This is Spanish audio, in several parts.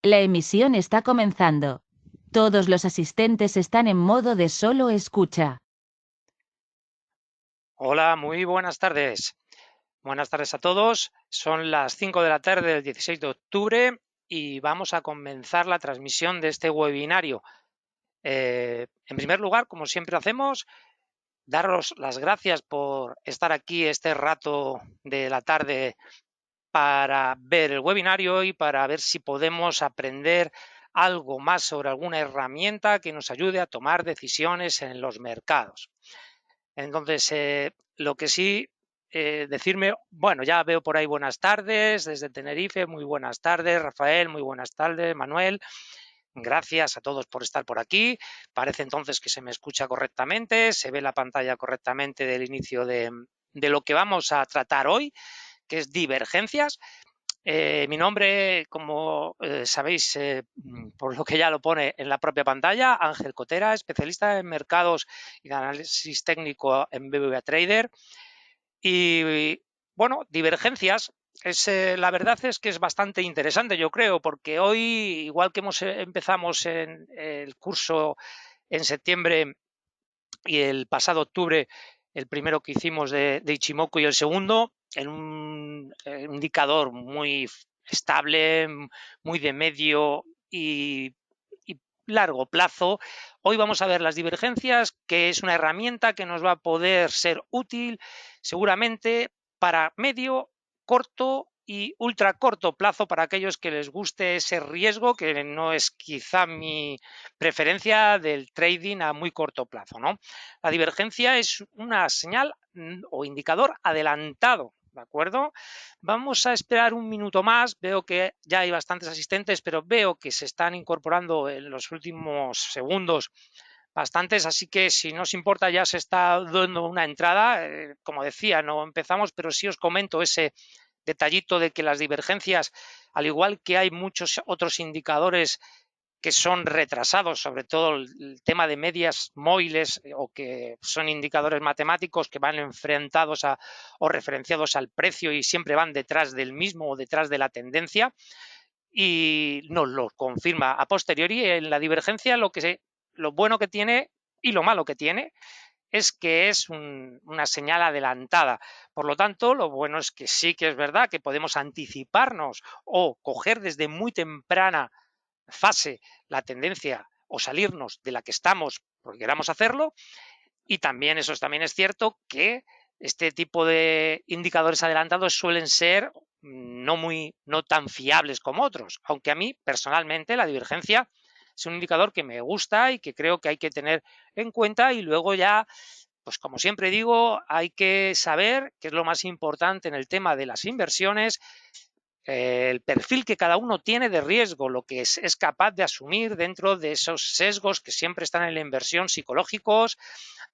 La emisión está comenzando. Todos los asistentes están en modo de solo escucha. Hola, muy buenas tardes. Buenas tardes a todos. Son las 5 de la tarde del 16 de octubre y vamos a comenzar la transmisión de este webinario. En primer lugar, como siempre hacemos, daros las gracias por estar aquí este rato de la tarde para ver el webinario y para ver si podemos aprender algo más sobre alguna herramienta que nos ayude a tomar decisiones en los mercados. Entonces, lo que sí, decirme, bueno, ya veo por ahí buenas tardes desde Tenerife, muy buenas tardes, Rafael, muy buenas tardes, Manuel. Gracias a todos por estar por aquí. Parece entonces que se me escucha correctamente, se ve la pantalla correctamente del inicio de lo que vamos a tratar hoy, que es divergencias. Mi nombre, como sabéis, por lo que ya lo pone en la propia pantalla, Ángel Cotera, especialista en mercados y de análisis técnico en BBVA Trader. Y bueno, divergencias, la verdad es que es bastante interesante, yo creo, porque hoy, igual que empezamos en el curso en septiembre y el pasado octubre, el primero que hicimos de Ichimoku y el segundo, en un indicador muy estable, muy de medio y largo plazo. Hoy vamos a ver las divergencias, que es una herramienta que nos va a poder ser útil seguramente para medio, corto y ultra corto plazo para aquellos que les guste ese riesgo, que no es quizá mi preferencia del trading a muy corto plazo, ¿no? La divergencia es una señal o indicador adelantado, ¿de acuerdo? Vamos a esperar un minuto más. Veo que ya hay bastantes asistentes, pero veo que se están incorporando en los últimos segundos bastantes, así que si no os importa ya se está dando una entrada. Como decía, no empezamos, pero sí os comento ese detallito de que las divergencias, al igual que hay muchos otros indicadores que son retrasados, sobre todo el tema de medias móviles o que son indicadores matemáticos que van enfrentados o referenciados al precio y siempre van detrás del mismo o detrás de la tendencia, y nos lo confirma a posteriori en la divergencia. Lo bueno que tiene y lo malo que tiene es que es una señal adelantada. Por lo tanto, lo bueno es que sí que es verdad que podemos anticiparnos o coger desde muy temprana fase la tendencia o salirnos de la que estamos porque queramos hacerlo. Y también también es cierto que este tipo de indicadores adelantados suelen ser no tan fiables como otros, aunque a mí personalmente la divergencia es un indicador que me gusta y que creo que hay que tener en cuenta. Y luego ya, pues como siempre digo, hay que saber qué es lo más importante en el tema de las inversiones, el perfil que cada uno tiene de riesgo, lo que es capaz de asumir dentro de esos sesgos que siempre están en la inversión psicológicos,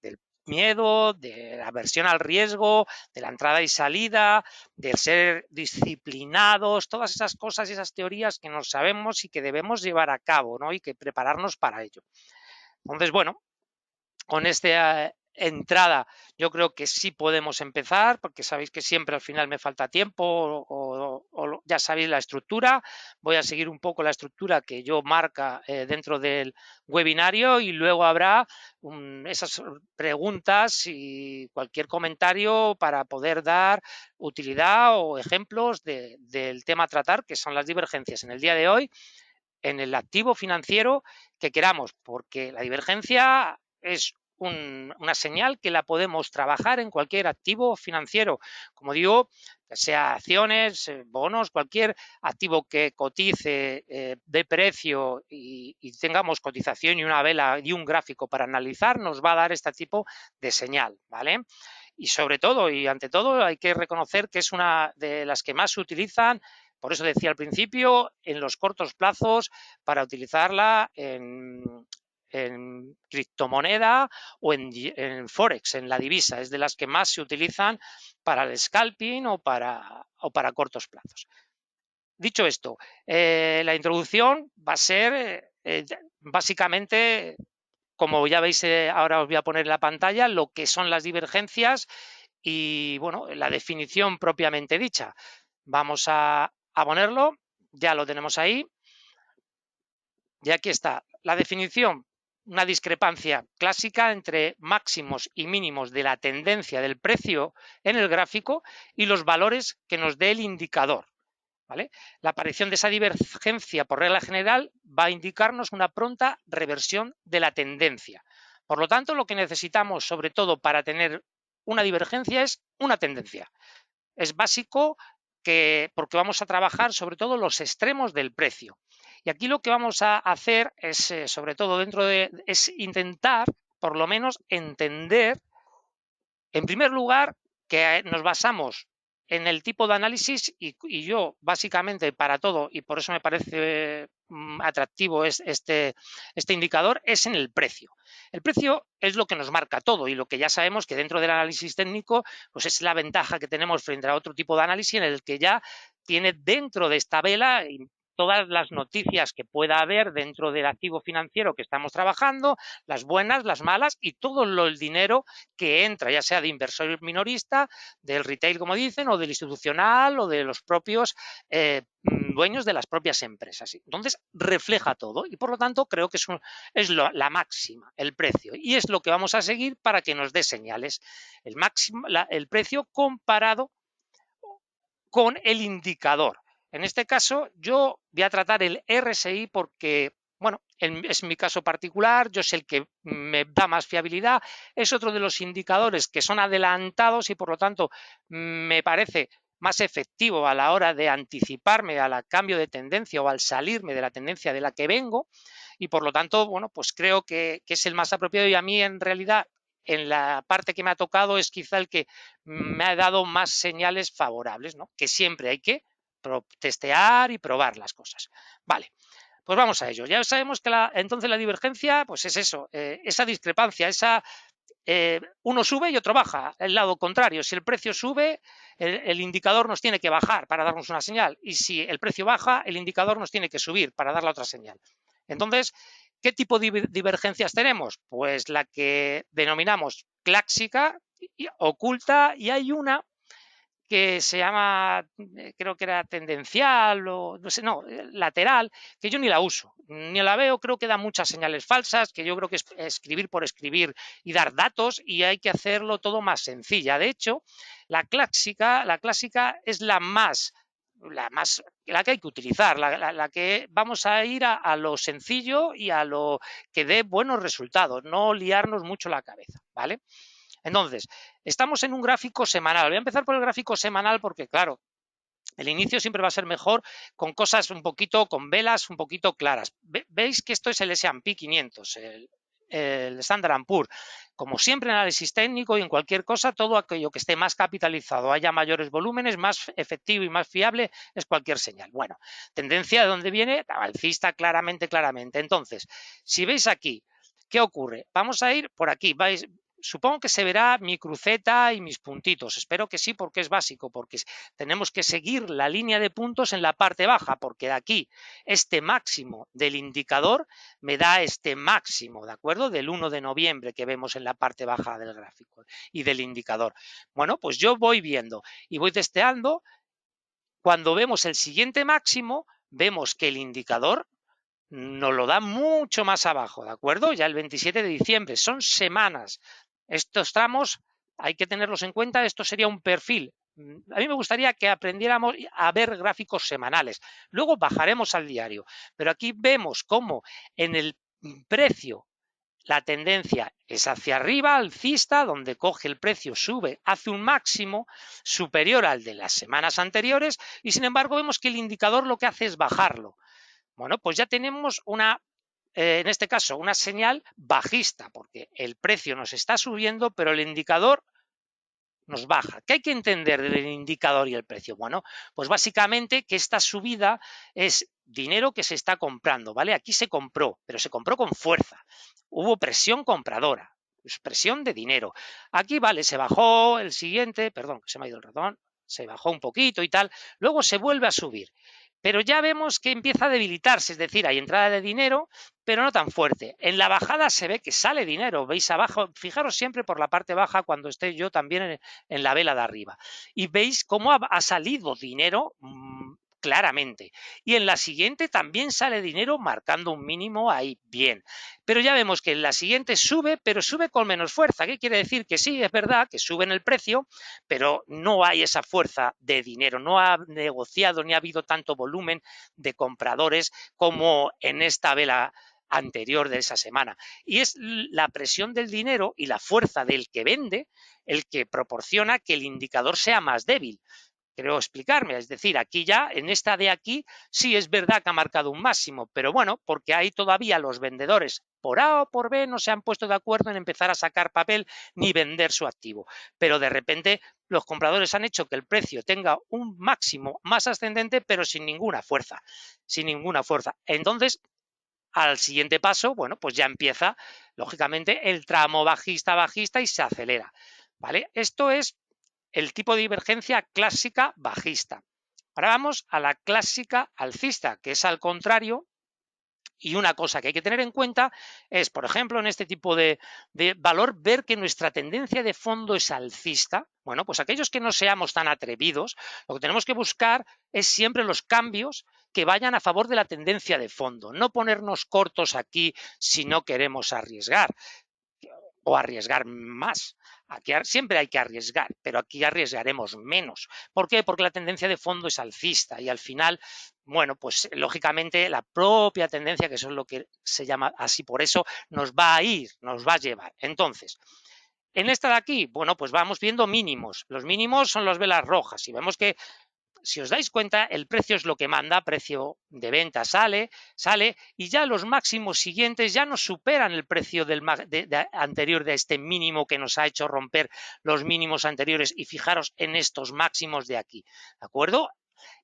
del miedo, de la aversión al riesgo, de la entrada y salida, del ser disciplinados, todas esas cosas y esas teorías que no sabemos y que debemos llevar a cabo, ¿no? Y que prepararnos para ello. Entonces, bueno, con esta entrada yo creo que sí podemos empezar, porque sabéis que siempre al final me falta tiempo o ya sabéis la estructura. Voy a seguir un poco la estructura que yo marca dentro del webinario y luego habrá esas preguntas y cualquier comentario para poder dar utilidad o ejemplos del tema a tratar, que son las divergencias en el día de hoy en el activo financiero que queramos, porque la divergencia es una señal que la podemos trabajar en cualquier activo financiero, como digo, sea acciones, bonos, cualquier activo que cotice de precio y tengamos cotización y una vela y un gráfico para analizar, nos va a dar este tipo de señal, ¿vale? Y sobre todo y ante todo hay que reconocer que es una de las que más se utilizan. Por eso decía al principio, en los cortos plazos, para utilizarla en criptomoneda o en Forex, en la divisa. Es de las que más se utilizan para el scalping o para cortos plazos. Dicho esto, la introducción va a ser básicamente, como ya veis, ahora os voy a poner en la pantalla, lo que son las divergencias y, bueno, la definición propiamente dicha. Vamos a ponerlo, ya lo tenemos ahí. Y aquí está la definición, una discrepancia clásica entre máximos y mínimos de la tendencia del precio en el gráfico y los valores que nos dé el indicador. ¿Vale? La aparición de esa divergencia por regla general va a indicarnos una pronta reversión de la tendencia. Por lo tanto, lo que necesitamos, sobre todo para tener una divergencia, es una tendencia. Es básico porque vamos a trabajar sobre todo los extremos del precio. Y aquí lo que vamos a hacer es, sobre todo es intentar, por lo menos, entender, en primer lugar, que nos basamos en el tipo de análisis y yo básicamente para todo, y por eso me parece atractivo este indicador, es en el precio. El precio es lo que nos marca todo y lo que ya sabemos que dentro del análisis técnico pues es la ventaja que tenemos frente a otro tipo de análisis en el que ya tiene dentro de esta vela todas las noticias que pueda haber dentro del activo financiero que estamos trabajando, las buenas, las malas y todo el dinero que entra, ya sea de inversor minorista, del retail, como dicen, o del institucional o de los propios dueños de las propias empresas. Entonces, refleja todo y, por lo tanto, creo que es la máxima, el precio. Y es lo que vamos a seguir para que nos dé señales. El precio comparado con el indicador. En este caso, yo voy a tratar el RSI porque, bueno, es mi caso particular, yo sé el que me da más fiabilidad, es otro de los indicadores que son adelantados y, por lo tanto, me parece más efectivo a la hora de anticiparme al cambio de tendencia o al salirme de la tendencia de la que vengo y, por lo tanto, bueno, pues creo que es el más apropiado y a mí, en realidad, en la parte que me ha tocado es quizá el que me ha dado más señales favorables, ¿no? Que siempre hay que testear y probar las cosas. Vale, pues vamos a ello. Ya sabemos que entonces la divergencia pues es eso, esa discrepancia, uno sube y otro baja, el lado contrario. Si el precio sube, el indicador nos tiene que bajar para darnos una señal y si el precio baja, el indicador nos tiene que subir para dar la otra señal. Entonces, ¿qué tipo de divergencias tenemos? Pues la que denominamos clásica, oculta, y hay una que se llama, creo que era tendencial o no sé, no, lateral, que yo ni la uso, ni la veo, creo que da muchas señales falsas, que yo creo que es escribir por escribir y dar datos y hay que hacerlo todo más sencilla. De hecho, la clásica es la que hay que utilizar, la que vamos a ir a lo sencillo y a lo que dé buenos resultados, no liarnos mucho la cabeza, ¿vale? Entonces, estamos en un gráfico semanal. Voy a empezar por el gráfico semanal porque, claro, el inicio siempre va a ser mejor con cosas un poquito, con velas un poquito claras. Veis que esto es el S&P 500, el Standard & Poor's. Como siempre en análisis técnico y en cualquier cosa, todo aquello que esté más capitalizado, haya mayores volúmenes, más efectivo y más fiable, es cualquier señal. Bueno, tendencia de dónde viene, alcista claramente. Entonces, si veis aquí, ¿qué ocurre? Vamos a ir por aquí, supongo que se verá mi cruceta y mis puntitos. Espero que sí, porque es básico, porque tenemos que seguir la línea de puntos en la parte baja, porque de aquí este máximo del indicador me da este máximo, ¿de acuerdo? Del 1 de noviembre que vemos en la parte baja del gráfico y del indicador. Bueno, pues yo voy viendo y voy testeando. Cuando vemos el siguiente máximo, vemos que el indicador nos lo da mucho más abajo, ¿de acuerdo? Ya el 27 de diciembre, son semanas. Estos tramos hay que tenerlos en cuenta, esto sería un perfil. A mí me gustaría que aprendiéramos a ver gráficos semanales. Luego bajaremos al diario, pero aquí vemos cómo en el precio la tendencia es hacia arriba, alcista, donde coge el precio, sube, hace un máximo superior al de las semanas anteriores y sin embargo vemos que el indicador lo que hace es bajarlo. Bueno, pues ya tenemos en este caso, una señal bajista, porque el precio nos está subiendo, pero el indicador nos baja. ¿Qué hay que entender del indicador y el precio? Bueno, pues básicamente que esta subida es dinero que se está comprando, ¿vale? Aquí se compró, pero se compró con fuerza. Hubo presión compradora, presión de dinero. Aquí, vale, se bajó el siguiente, perdón, que se me ha ido el ratón, se bajó un poquito y tal, luego se vuelve a subir. Pero ya vemos que empieza a debilitarse, es decir, hay entrada de dinero, pero no tan fuerte. En la bajada se ve que sale dinero, veis abajo, fijaros siempre por la parte baja cuando esté yo también en la vela de arriba. Y veis cómo ha salido dinero claramente. Y en la siguiente también sale dinero marcando un mínimo ahí bien. Pero ya vemos que en la siguiente sube, pero sube con menos fuerza. ¿Qué quiere decir? Que sí, es verdad que sube en el precio, pero no hay esa fuerza de dinero. No ha negociado ni ha habido tanto volumen de compradores como en esta vela anterior de esa semana. Y es la presión del dinero y la fuerza del que vende el que proporciona que el indicador sea más débil. Creo explicarme, es decir, aquí ya, en esta de aquí, sí es verdad que ha marcado un máximo, pero bueno, porque ahí todavía los vendedores por A o por B no se han puesto de acuerdo en empezar a sacar papel ni vender su activo. Pero de repente los compradores han hecho que el precio tenga un máximo más ascendente, pero sin ninguna fuerza, sin ninguna fuerza. Entonces, al siguiente paso, bueno, pues ya empieza, lógicamente, el tramo bajista y se acelera, ¿vale? Esto es el tipo de divergencia clásica bajista. Ahora vamos a la clásica alcista, que es al contrario. Y una cosa que hay que tener en cuenta es, por ejemplo, en este tipo de valor, ver que nuestra tendencia de fondo es alcista. Bueno, pues aquellos que no seamos tan atrevidos, lo que tenemos que buscar es siempre los cambios que vayan a favor de la tendencia de fondo. No ponernos cortos aquí si no queremos arriesgar o arriesgar más. Aquí siempre hay que arriesgar, pero aquí arriesgaremos menos. ¿Por qué? Porque la tendencia de fondo es alcista y al final, bueno, pues lógicamente la propia tendencia, que eso es lo que se llama así, por eso nos va a ir, nos va a llevar. Entonces, en esta de aquí, bueno, pues vamos viendo mínimos. Los mínimos son las velas rojas y vemos que si os dais cuenta, el precio es lo que manda, precio de venta sale y ya los máximos siguientes ya no superan el precio anterior de este mínimo que nos ha hecho romper los mínimos anteriores y fijaros en estos máximos de aquí, ¿de acuerdo?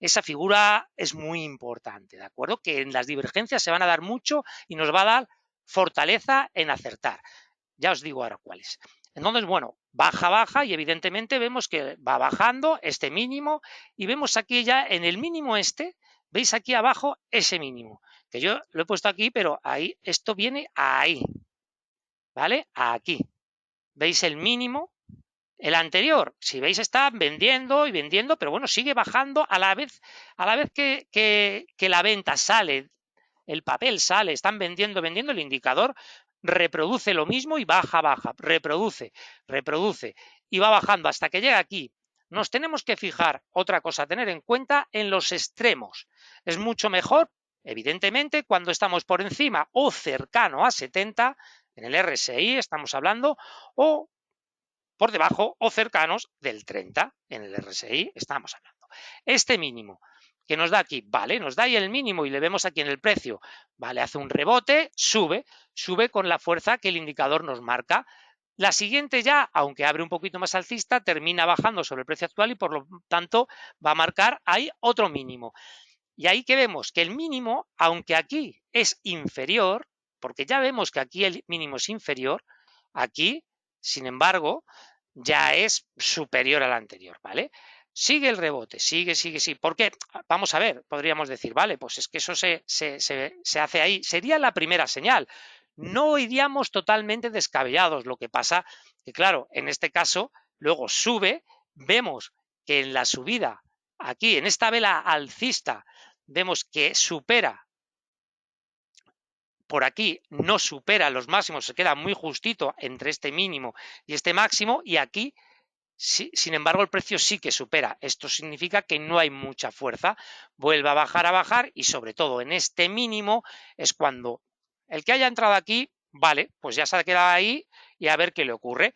Esa figura es muy importante, ¿de acuerdo? Que en las divergencias se van a dar mucho y nos va a dar fortaleza en acertar. Ya os digo ahora cuáles. Entonces, bueno, baja y evidentemente vemos que va bajando este mínimo y vemos aquí ya en el mínimo este, veis aquí abajo ese mínimo, que yo lo he puesto aquí, pero ahí, esto viene ahí, ¿vale? Aquí. ¿Veis el mínimo? El anterior, si veis, está vendiendo y vendiendo, pero bueno, sigue bajando a la vez que la venta sale, el papel sale, están vendiendo, el indicador reproduce lo mismo y baja, reproduce y va bajando hasta que llega aquí. Nos tenemos que fijar, otra cosa a tener en cuenta, en los extremos. Es mucho mejor, evidentemente, cuando estamos por encima o cercano a 70, en el RSI estamos hablando, o por debajo o cercanos del 30, en el RSI estamos hablando. Este mínimo que nos da aquí, vale, nos da ahí el mínimo y le vemos aquí en el precio, vale, hace un rebote, sube con la fuerza que el indicador nos marca. La siguiente ya, aunque abre un poquito más alcista, termina bajando sobre el precio actual y por lo tanto va a marcar ahí otro mínimo. Y ahí que vemos que el mínimo, aunque aquí es inferior, porque ya vemos que aquí el mínimo es inferior, aquí, sin embargo, ya es superior al anterior, ¿vale? Sigue el rebote, sigue. ¿Por qué? Vamos a ver, podríamos decir, vale, pues es que eso se hace ahí. Sería la primera señal. No iríamos totalmente descabellados. Lo que pasa que, claro, en este caso, luego sube, vemos que en la subida, aquí, en esta vela alcista, vemos que supera por aquí, no supera los máximos, se queda muy justito entre este mínimo y este máximo, y aquí, sin embargo, el precio sí que supera. Esto significa que no hay mucha fuerza, vuelve a bajar y sobre todo en este mínimo es cuando el que haya entrado aquí, vale, pues ya se ha quedado ahí y a ver qué le ocurre.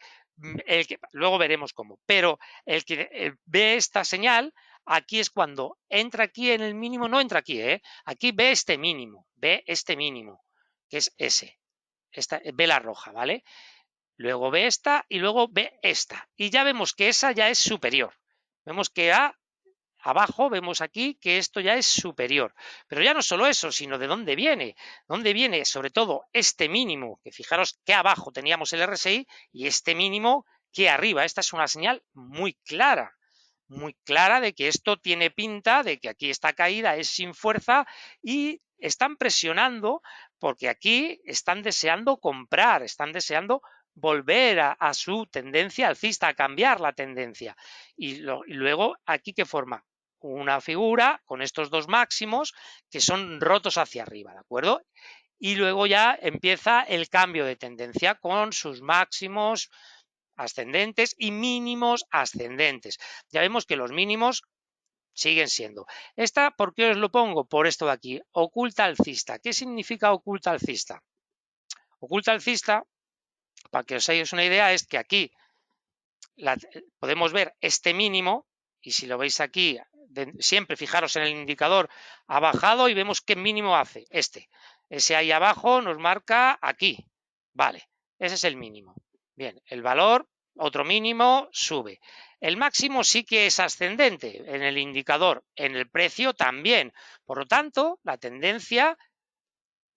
Luego veremos cómo, pero el que ve esta señal, aquí es cuando entra aquí en el mínimo, no entra aquí, aquí ve este mínimo, que es esta vela roja, ¿vale? Luego ve esta y luego ve esta. Y ya vemos que esa ya es superior. Vemos que abajo vemos aquí que esto ya es superior. Pero ya no solo eso, sino de dónde viene. ¿Dónde viene sobre todo este mínimo? Que fijaros que abajo teníamos el RSI y este mínimo que arriba. Esta es una señal muy clara de que esto tiene pinta, de que aquí esta caída es sin fuerza y están presionando porque aquí están deseando comprar, están deseando volver a su tendencia alcista, a cambiar la tendencia. Y luego, ¿aquí qué forma? una figura con estos dos máximos que son rotos hacia arriba, ¿de acuerdo? Y luego ya empieza el cambio de tendencia con sus máximos ascendentes y mínimos ascendentes. Ya vemos que los mínimos siguen siendo. Esta, ¿por qué os lo pongo? Por esto de aquí, oculta alcista. ¿Qué significa oculta alcista? Oculta alcista, para que os hagáis una idea, es que aquí podemos ver este mínimo, y si lo veis aquí, siempre fijaros en el indicador, ha bajado y vemos qué mínimo hace, este. Ese ahí abajo nos marca aquí, vale, ese es el mínimo. Bien, el valor, otro mínimo, sube. El máximo sí que es ascendente en el indicador, en el precio también. Por lo tanto, la tendencia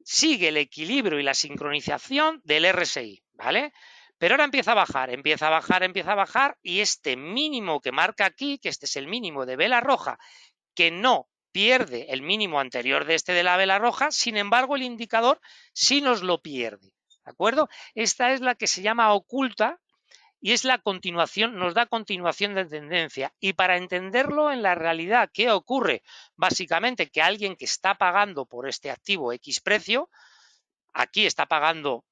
sigue el equilibrio y la sincronización del RSI, ¿vale? Pero ahora empieza a bajar, empieza a bajar, empieza a bajar y este mínimo que marca aquí, que este es el mínimo de vela roja, que no pierde el mínimo anterior de este de la vela roja, sin embargo el indicador sí nos lo pierde, ¿de acuerdo? Esta es la que se llama oculta y es la continuación, nos da continuación de tendencia. Y para entenderlo en la realidad, ¿qué ocurre? Básicamente que alguien que está pagando por este activo X precio, aquí está pagando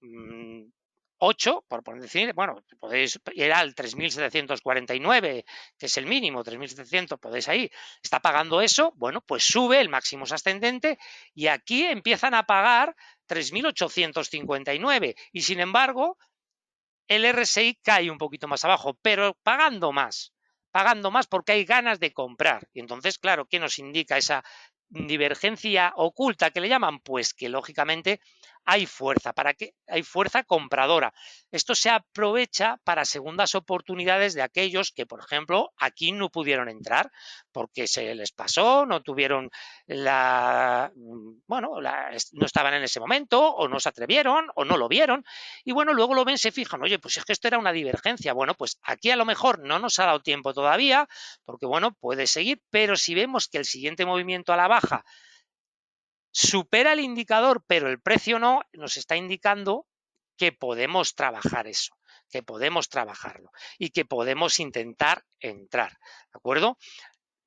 8, por decir, bueno, podéis ir al 3.749, que es el mínimo, 3.700, podéis ahí, está pagando eso, bueno, pues sube, el máximo es ascendente, y aquí empiezan a pagar 3.859, y sin embargo, el RSI cae un poquito más abajo, pero pagando más porque hay ganas de comprar. Y entonces, claro, ¿qué nos indica esa divergencia oculta que le llaman? Pues que lógicamente hay fuerza, ¿para qué? Hay fuerza compradora. Esto se aprovecha para segundas oportunidades de aquellos que, por ejemplo, aquí no pudieron entrar porque se les pasó, no tuvieron no estaban en ese momento o no se atrevieron o no lo vieron y bueno, luego lo ven, se fijan, oye, pues es que esto era una divergencia. Bueno, pues aquí a lo mejor no nos ha dado tiempo todavía, porque bueno, puede seguir, pero si vemos que el siguiente movimiento a la baja supera el indicador, pero el precio no, nos está indicando que podemos trabajar eso, que podemos trabajarlo y que podemos intentar entrar, ¿de acuerdo?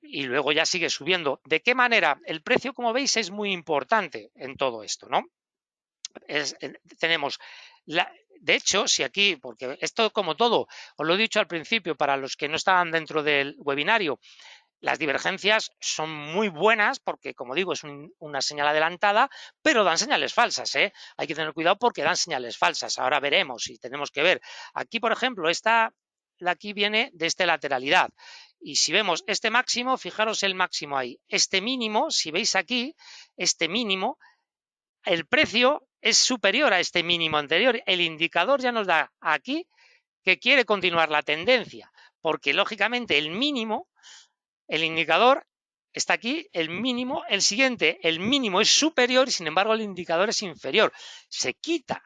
Y luego ya sigue subiendo. ¿De qué manera? El precio, como veis, es muy importante en todo esto, ¿no? Tenemos de hecho, si aquí, porque esto como todo, os lo he dicho al principio para los que no estaban dentro del webinario, las divergencias son muy buenas porque, como digo, es una señal adelantada, pero dan señales falsas, ¿eh? Hay que tener cuidado porque dan señales falsas. Ahora veremos y tenemos que ver. Aquí, por ejemplo, esta de aquí viene de esta lateralidad. Y si vemos este máximo, fijaros el máximo ahí. Este mínimo, si veis aquí, este mínimo, el precio es superior a este mínimo anterior. El indicador ya nos da aquí que quiere continuar la tendencia, porque lógicamente el mínimo, el indicador está aquí, el mínimo, el siguiente, el mínimo es superior y sin embargo el indicador es inferior. Se quita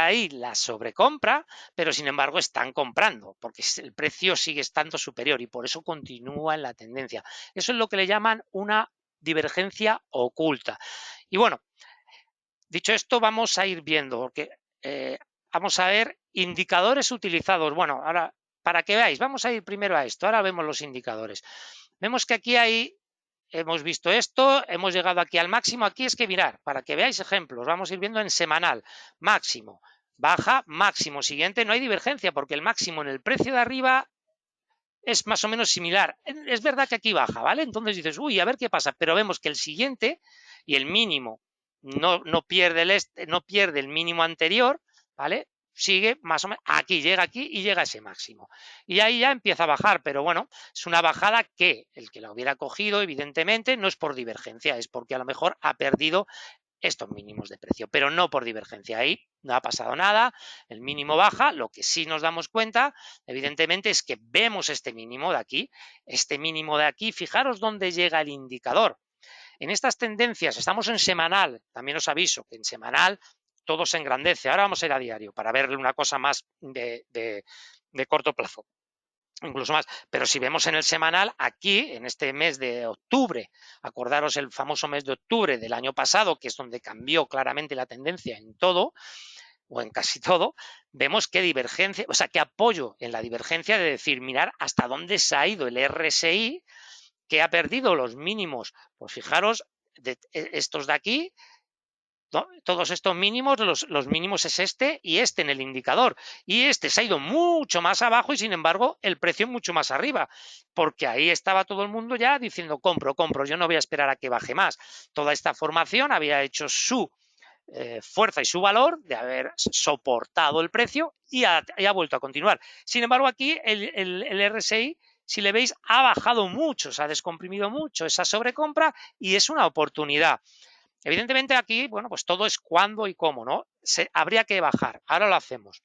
ahí la sobrecompra, pero sin embargo están comprando, porque el precio sigue estando superior y por eso continúa en la tendencia. Eso es lo que le llaman una divergencia oculta. Y bueno, dicho esto, vamos a ir viendo, porque vamos a ver indicadores utilizados. Bueno, ahora, para que veáis, vamos a ir primero a esto. Ahora vemos los indicadores. Vemos que aquí hemos visto esto, hemos llegado aquí al máximo. Aquí es que mirar, para que veáis ejemplos, vamos a ir viendo en semanal. Máximo, baja, máximo. Siguiente, no hay divergencia, porque el máximo en el precio de arriba es más o menos similar. Es verdad que aquí baja, ¿vale? Entonces dices, uy, a ver qué pasa. Pero vemos que el siguiente y el mínimo no pierde no pierde el mínimo anterior, ¿vale? Sigue más o menos, aquí y llega a ese máximo. Y ahí ya empieza a bajar, pero bueno, es una bajada que el que la hubiera cogido, evidentemente, no es por divergencia, es porque a lo mejor ha perdido estos mínimos de precio, pero no por divergencia. Ahí no ha pasado nada, el mínimo baja, lo que sí nos damos cuenta, evidentemente, es que vemos este mínimo de aquí, fijaros dónde llega el indicador. En estas tendencias, estamos en semanal, también os aviso que en semanal todo se engrandece. Ahora vamos a ir a diario para verle una cosa más de corto plazo, incluso más. Pero si vemos en el semanal, aquí, en este mes de octubre, acordaros el famoso mes de octubre del año pasado, que es donde cambió claramente la tendencia en todo, o en casi todo, vemos que divergencia, o sea, que apoyo en la divergencia de decir, mirar hasta dónde se ha ido el RSI, que ha perdido los mínimos. Pues fijaros, estos de aquí, todos estos mínimos, los mínimos es este y este en el indicador. Y este se ha ido mucho más abajo y sin embargo el precio mucho más arriba. Porque ahí estaba todo el mundo ya diciendo compro, compro, yo no voy a esperar a que baje más. Toda esta formación había hecho su fuerza y su valor de haber soportado el precio y ha vuelto a continuar. Sin embargo, aquí el RSI, si le veis, ha bajado mucho, se ha descomprimido mucho esa sobrecompra y es una oportunidad. Evidentemente aquí, bueno, pues todo es cuándo y cómo, ¿no? Habría que bajar, ahora lo hacemos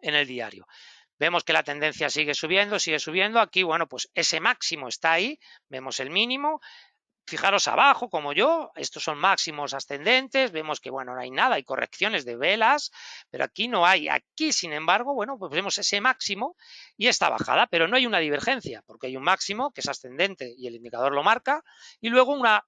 en el diario. Vemos que la tendencia sigue subiendo, aquí, bueno, pues ese máximo está ahí, vemos el mínimo. Fijaros abajo, como yo, estos son máximos ascendentes, vemos que, bueno, no hay nada, hay correcciones de velas, pero aquí no hay. Aquí, sin embargo, bueno, pues vemos ese máximo y esta bajada, pero no hay una divergencia, porque hay un máximo que es ascendente y el indicador lo marca, y luego una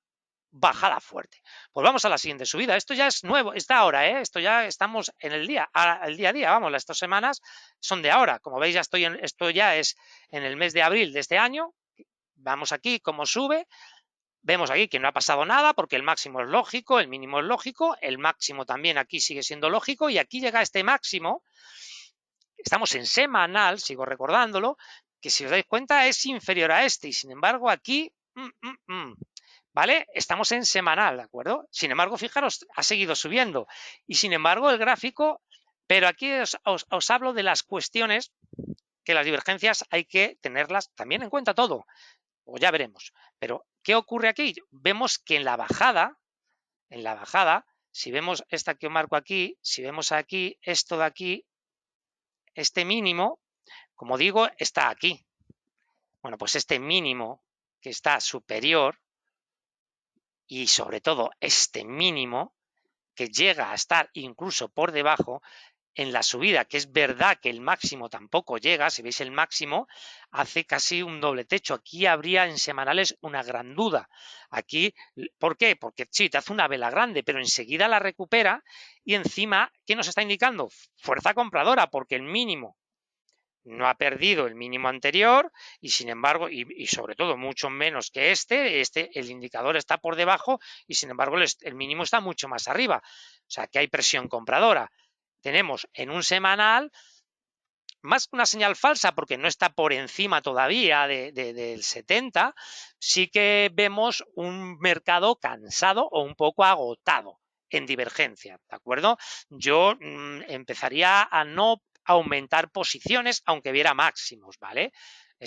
bajada fuerte. Pues vamos a la siguiente subida. Esto ya es nuevo, está ahora, ¿eh? Esto ya estamos en el día a día, vamos, estas semanas son de ahora. Como veis, esto ya es en el mes de abril de este año. Vamos aquí, cómo sube. Vemos aquí que no ha pasado nada porque el máximo es lógico, el mínimo es lógico, el máximo también aquí sigue siendo lógico y aquí llega este máximo. Estamos en semanal, sigo recordándolo, que si os dais cuenta es inferior a este y sin embargo aquí, ¿vale? Estamos en semanal, ¿de acuerdo? Sin embargo, fijaros, ha seguido subiendo y sin embargo el gráfico, pero aquí os hablo de las cuestiones que las divergencias hay que tenerlas también en cuenta todo. O ya veremos. Pero, ¿qué ocurre aquí? Vemos que en la bajada, si vemos esta que os marco aquí, si vemos aquí, esto de aquí, este mínimo, como digo, está aquí. Bueno, pues este mínimo que está superior y sobre todo este mínimo que llega a estar incluso por debajo, en la subida, que es verdad que el máximo tampoco llega, si veis el máximo, hace casi un doble techo. Aquí habría en semanales una gran duda. Aquí, ¿por qué? Porque sí, te hace una vela grande, pero enseguida la recupera y encima, ¿qué nos está indicando? Fuerza compradora, porque el mínimo no ha perdido el mínimo anterior y sin embargo, y sobre todo mucho menos que el indicador está por debajo y sin embargo el mínimo está mucho más arriba. O sea que hay presión compradora. Tenemos en un semanal más que una señal falsa porque no está por encima todavía del 70, sí que vemos un mercado cansado o un poco agotado en divergencia, ¿de acuerdo? Yo empezaría a no aumentar posiciones aunque viera máximos, ¿vale?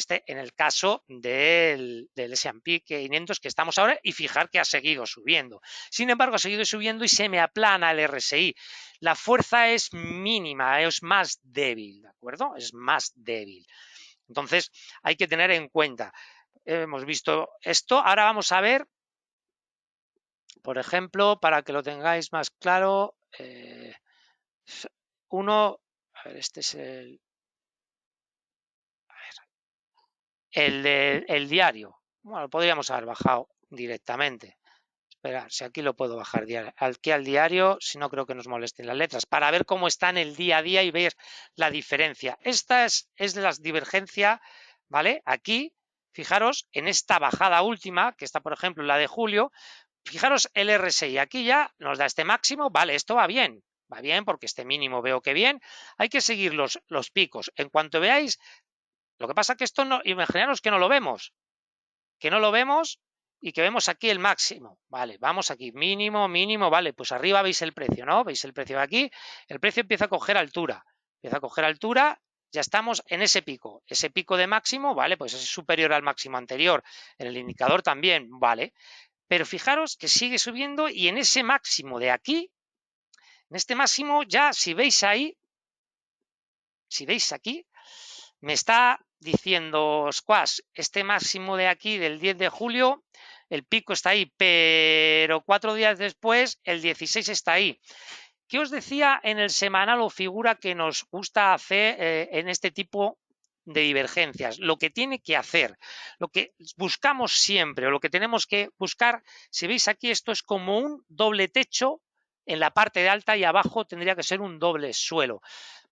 En el caso del S&P 500 que estamos ahora y fijar que ha seguido subiendo. Sin embargo, ha seguido subiendo y se me aplana el RSI. La fuerza es mínima, es más débil, ¿de acuerdo? Es más débil. Entonces, hay que tener en cuenta. Hemos visto esto. Ahora vamos a ver, por ejemplo, para que lo tengáis más claro, a ver, este es el diario. Bueno, podríamos haber bajado directamente. Esperar, si aquí lo puedo bajar aquí al diario, si no creo que nos molesten las letras, para ver cómo está en el día a día y ver la diferencia. Esta es de las divergencias, ¿vale? Aquí, fijaros, en esta bajada última, que está, por ejemplo, la de julio, fijaros el RSI, aquí ya nos da este máximo, vale, esto va bien porque este mínimo veo que bien, hay que seguir los picos. En cuanto veáis, lo que pasa es que esto no, imaginaros que no lo vemos, y que vemos aquí el máximo, vale, vamos aquí, mínimo, mínimo, vale, pues arriba veis el precio, ¿no? Veis el precio de aquí, el precio empieza a coger altura, ya estamos en ese pico de máximo, vale, pues es superior al máximo anterior, en el indicador también, vale, pero fijaros que sigue subiendo y en ese máximo de aquí, en este máximo ya, si veis ahí, aquí, me está diciendo Squash, este máximo de aquí del 10 de julio, el pico está ahí, pero 4 días después el 16 está ahí. ¿Qué os decía en el semanal o figura que nos gusta hacer en este tipo de divergencias? Lo que tiene que hacer, lo que buscamos siempre o lo que tenemos que buscar, si veis aquí esto es como un doble techo en la parte de alta y abajo tendría que ser un doble suelo.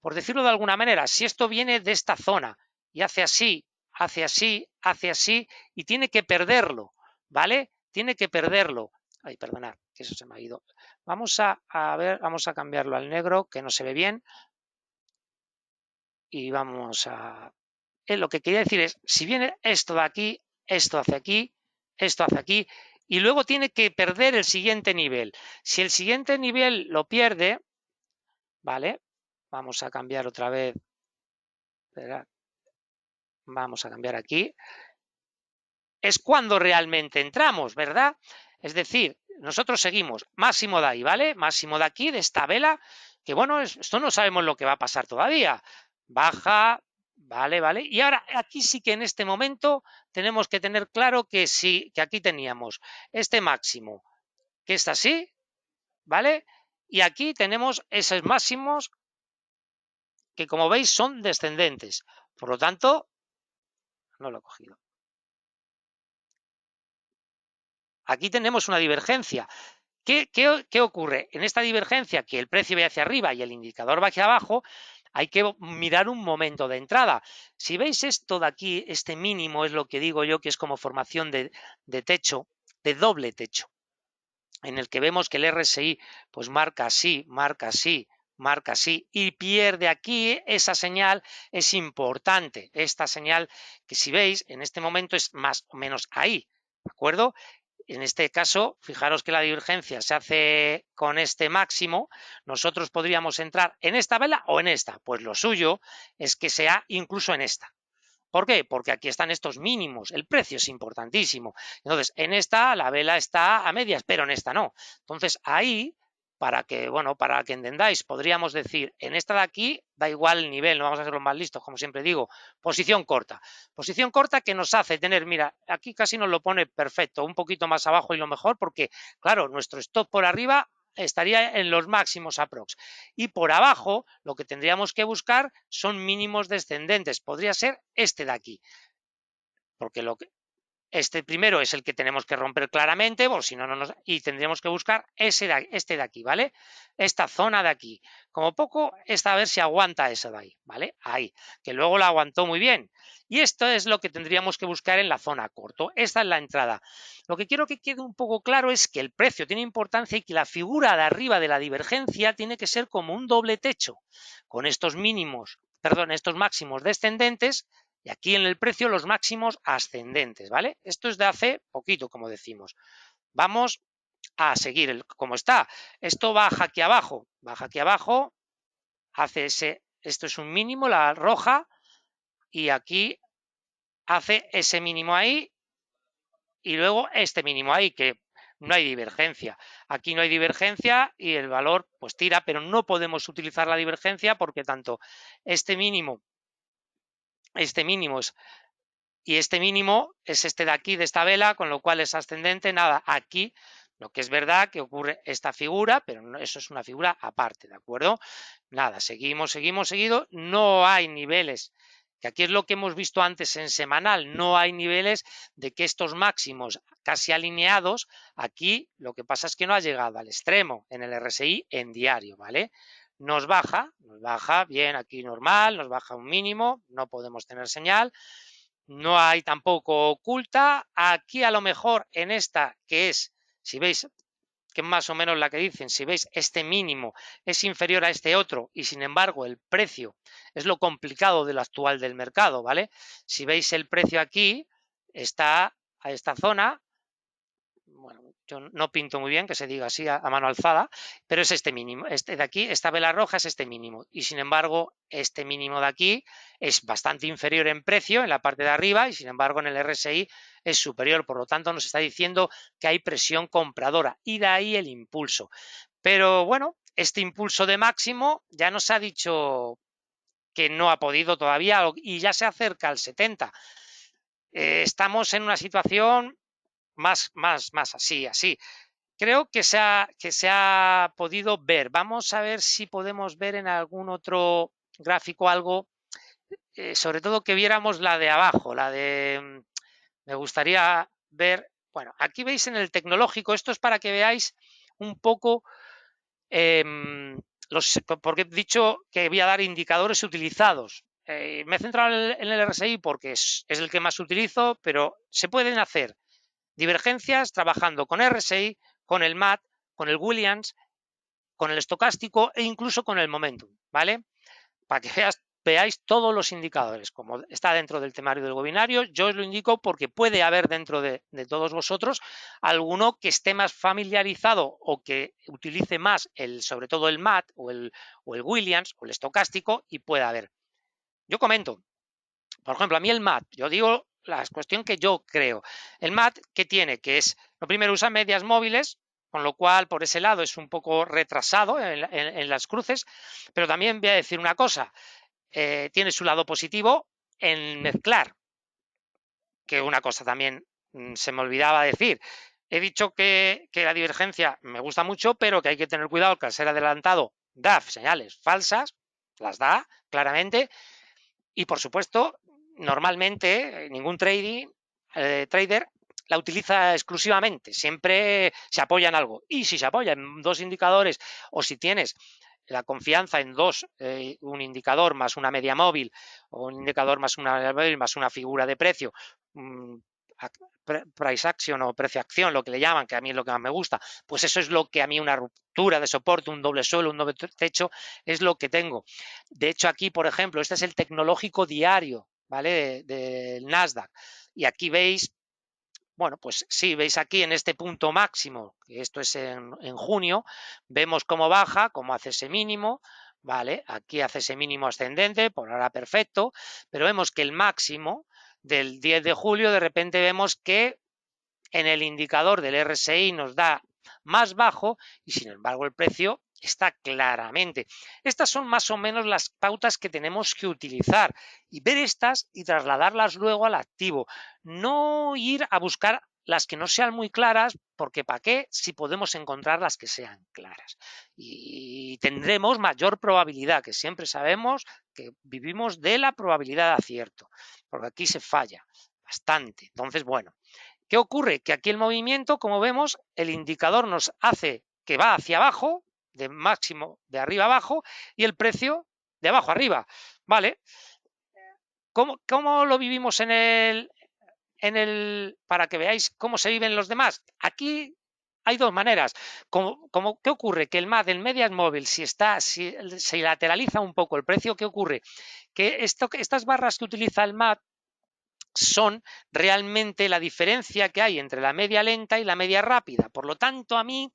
Por decirlo de alguna manera, si esto viene de esta zona y hace así hace así y tiene que perderlo, ¿vale? Tiene que perderlo. Ay, perdonad, que eso se me ha ido. Vamos a ver, vamos a cambiarlo al negro, que no se ve bien. Y vamos a... lo que quería decir es, si viene esto de aquí, esto hacia aquí, esto hacia aquí, y luego tiene que perder el siguiente nivel. Si el siguiente nivel lo pierde, ¿vale? Vamos a cambiar otra vez. Esperad. Vamos a cambiar aquí. Es cuando realmente entramos, ¿verdad? Es decir, nosotros seguimos máximo de ahí, ¿vale? Máximo de aquí, de esta vela, que bueno, esto no sabemos lo que va a pasar todavía. Baja, vale, vale. Y ahora aquí sí que en este momento tenemos que tener claro que sí, que aquí teníamos este máximo, que está así, ¿vale? Y aquí tenemos esos máximos que, como veis, son descendentes. Por lo tanto, no lo he cogido. Aquí tenemos una divergencia. ¿Qué ocurre? En esta divergencia, que el precio va hacia arriba y el indicador va hacia abajo, hay que mirar un momento de entrada. Si veis esto de aquí, este mínimo es lo que digo yo que es como formación de techo, de doble techo, en el que vemos que el RSI pues marca así, marca así, marca así y pierde aquí. Esa señal es importante. Esta señal que, si veis, en este momento es más o menos ahí, ¿de acuerdo? En este caso, fijaros que la divergencia se hace con este máximo. Nosotros podríamos entrar en esta vela o en esta. Pues lo suyo es que sea incluso en esta. ¿Por qué? Porque aquí están estos mínimos. El precio es importantísimo. Entonces, en esta la vela está a medias, pero en esta no. Entonces, ahí, para que entendáis, podríamos decir, en esta de aquí da igual el nivel, no vamos a ser los más listos, como siempre digo, posición corta. Posición corta que nos hace tener, mira, aquí casi nos lo pone perfecto, un poquito más abajo y lo mejor, porque, claro, nuestro stop por arriba estaría en los máximos aprox. Y por abajo lo que tendríamos que buscar son mínimos descendentes. Podría ser este de aquí, porque este primero es el que tenemos que romper claramente, por si no, y tendríamos que buscar este de aquí, ¿vale? Esta zona de aquí. Como poco, esta a ver si aguanta eso de ahí, ¿vale? Ahí, que luego la aguantó muy bien. Y esto es lo que tendríamos que buscar en la zona corto. Esta es la entrada. Lo que quiero que quede un poco claro es que el precio tiene importancia y que la figura de arriba de la divergencia tiene que ser como un doble techo, con estos mínimos, perdón, estos máximos descendentes, y aquí en el precio los máximos ascendentes, ¿vale? Esto es de hace poquito, como decimos. Vamos a seguir como está. Esto baja aquí abajo, hace esto es un mínimo, la roja, y aquí hace ese mínimo ahí, y luego este mínimo ahí, que no hay divergencia. Aquí no hay divergencia y el valor pues tira, pero no podemos utilizar la divergencia porque tanto este mínimo es y este mínimo es este de aquí, de esta vela, con lo cual es ascendente. Nada, aquí lo que es verdad que ocurre esta figura, pero no, eso es una figura aparte, ¿de acuerdo? Nada, seguimos, seguido. No hay niveles, que aquí es lo que hemos visto antes en semanal, no hay niveles de que estos máximos casi alineados, aquí lo que pasa es que no ha llegado al extremo en el RSI en diario, ¿vale? Nos baja bien aquí normal, nos baja un mínimo, no podemos tener señal. No hay tampoco oculta. Aquí a lo mejor en esta, que es, si veis, que es más o menos la que dicen, si veis este mínimo es inferior a este otro y sin embargo el precio es lo complicado de lo actual del mercado, ¿vale? Si veis el precio aquí, está a esta zona, bueno, yo no pinto muy bien que se diga así a mano alzada, pero es este mínimo, este de aquí, esta vela roja es este mínimo y sin embargo este mínimo de aquí es bastante inferior en precio en la parte de arriba y sin embargo en el RSI es superior, por lo tanto nos está diciendo que hay presión compradora y de ahí el impulso. Pero bueno, este impulso de máximo ya nos ha dicho que no ha podido todavía y ya se acerca al 70. Estamos en una situación más así. Creo que se ha podido ver. Vamos a ver si podemos ver en algún otro gráfico algo, sobre todo que viéramos la de abajo, me gustaría ver, bueno, aquí veis en el tecnológico, esto es para que veáis un poco, porque he dicho que voy a dar indicadores utilizados. me he centrado en el RSI porque es el que más utilizo, pero se pueden hacer divergencias trabajando con RSI, con el MAT, con el Williams, con el estocástico e incluso con el momentum, ¿vale? Para que veáis todos los indicadores. Como está dentro del temario del webinario, yo os lo indico porque puede haber dentro de todos vosotros alguno que esté más familiarizado o que utilice más sobre todo el MAT o el Williams o el estocástico y pueda haber. Yo comento, por ejemplo, a mí el MAT, yo digo la cuestión que yo creo. El MAT, ¿qué tiene? Que es, lo primero, usa medias móviles, con lo cual por ese lado es un poco retrasado en las cruces, pero también voy a decir una cosa, tiene su lado positivo en mezclar, que una cosa también se me olvidaba decir. He dicho que la divergencia me gusta mucho, pero que hay que tener cuidado que al ser adelantado da señales falsas, las da claramente, y por supuesto, normalmente ningún trader la utiliza exclusivamente, siempre se apoya en algo. Y si se apoya en dos indicadores o si tienes la confianza en dos, un indicador más una media móvil o un indicador más una media móvil más una figura de precio, price action o precio acción, lo que le llaman, que a mí es lo que más me gusta, pues eso es lo que a mí una ruptura de soporte, un doble suelo, un doble techo, es lo que tengo. De hecho, aquí, por ejemplo, este es el tecnológico diario, ¿vale? Del Nasdaq. Y aquí veis, bueno, pues sí, veis aquí en este punto máximo, que esto es en junio, vemos cómo baja, cómo hace ese mínimo, ¿vale? Aquí hace ese mínimo ascendente, por ahora perfecto, pero vemos que el máximo del 10 de julio, de repente vemos que en el indicador del RSI nos da más bajo y sin embargo el precio está claramente. Estas son más o menos las pautas que tenemos que utilizar y ver estas y trasladarlas luego al activo. No ir a buscar las que no sean muy claras, porque ¿para qué? Si podemos encontrar las que sean claras. Y tendremos mayor probabilidad, que siempre sabemos que vivimos de la probabilidad de acierto, porque aquí se falla bastante. Entonces, bueno, ¿qué ocurre? Que aquí el movimiento, como vemos, el indicador nos hace que va hacia abajo, de máximo de arriba abajo, y el precio de abajo arriba. ¿Vale? ¿Cómo lo vivimos para que veáis cómo se viven los demás? Aquí hay dos maneras. ¿Qué ocurre? Que el MAD en medias móvil, si se lateraliza un poco el precio, ¿qué ocurre? Que estas barras que utiliza el MAD son realmente la diferencia que hay entre la media lenta y la media rápida. Por lo tanto, a mí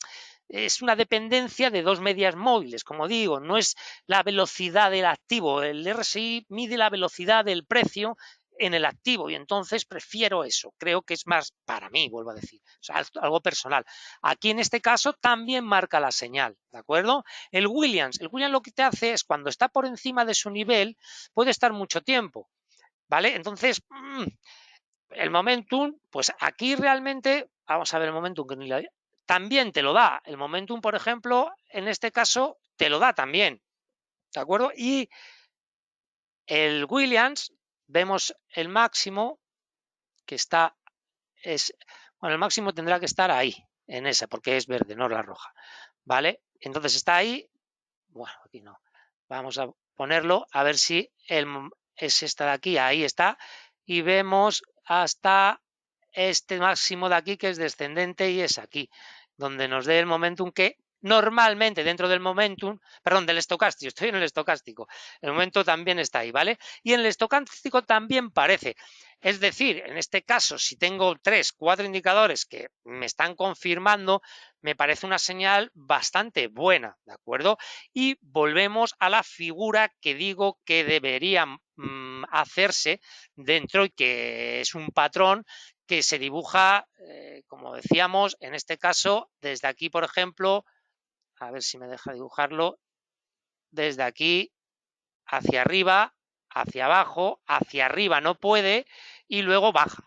es una dependencia de dos medias móviles, como digo, no es la velocidad del activo. El RSI mide la velocidad del precio en el activo y entonces prefiero eso. Creo que es más para mí, vuelvo a decir, o sea, algo personal. Aquí en este caso también marca la señal, ¿de acuerdo? El Williams lo que te hace es cuando está por encima de su nivel, puede estar mucho tiempo. ¿Vale? Entonces, el momentum, pues aquí realmente, vamos a ver el momentum, que también te lo da. El momentum, por ejemplo, en este caso, te lo da también. ¿De acuerdo? Y el Williams, vemos el máximo, que está, bueno, el máximo tendrá que estar ahí, en esa, porque es verde, no la roja. ¿Vale? Entonces está ahí, bueno, aquí no. Vamos a ponerlo, a ver si es esta de aquí, ahí está, y vemos hasta este máximo de aquí que es descendente y es aquí, donde nos dé el momentum que normalmente dentro del momentum, perdón, del estocástico, estoy en el estocástico, el momento también está ahí, ¿vale? Y en el estocástico también parece, es decir, en este caso, si tengo 3, 4 indicadores que me están confirmando, me parece una señal bastante buena, ¿de acuerdo? Y volvemos a la figura que digo que debería hacerse dentro y que es un patrón que se dibuja, como decíamos, en este caso, desde aquí, por ejemplo, a ver si me deja dibujarlo, desde aquí hacia arriba, hacia abajo, hacia arriba no puede y luego baja.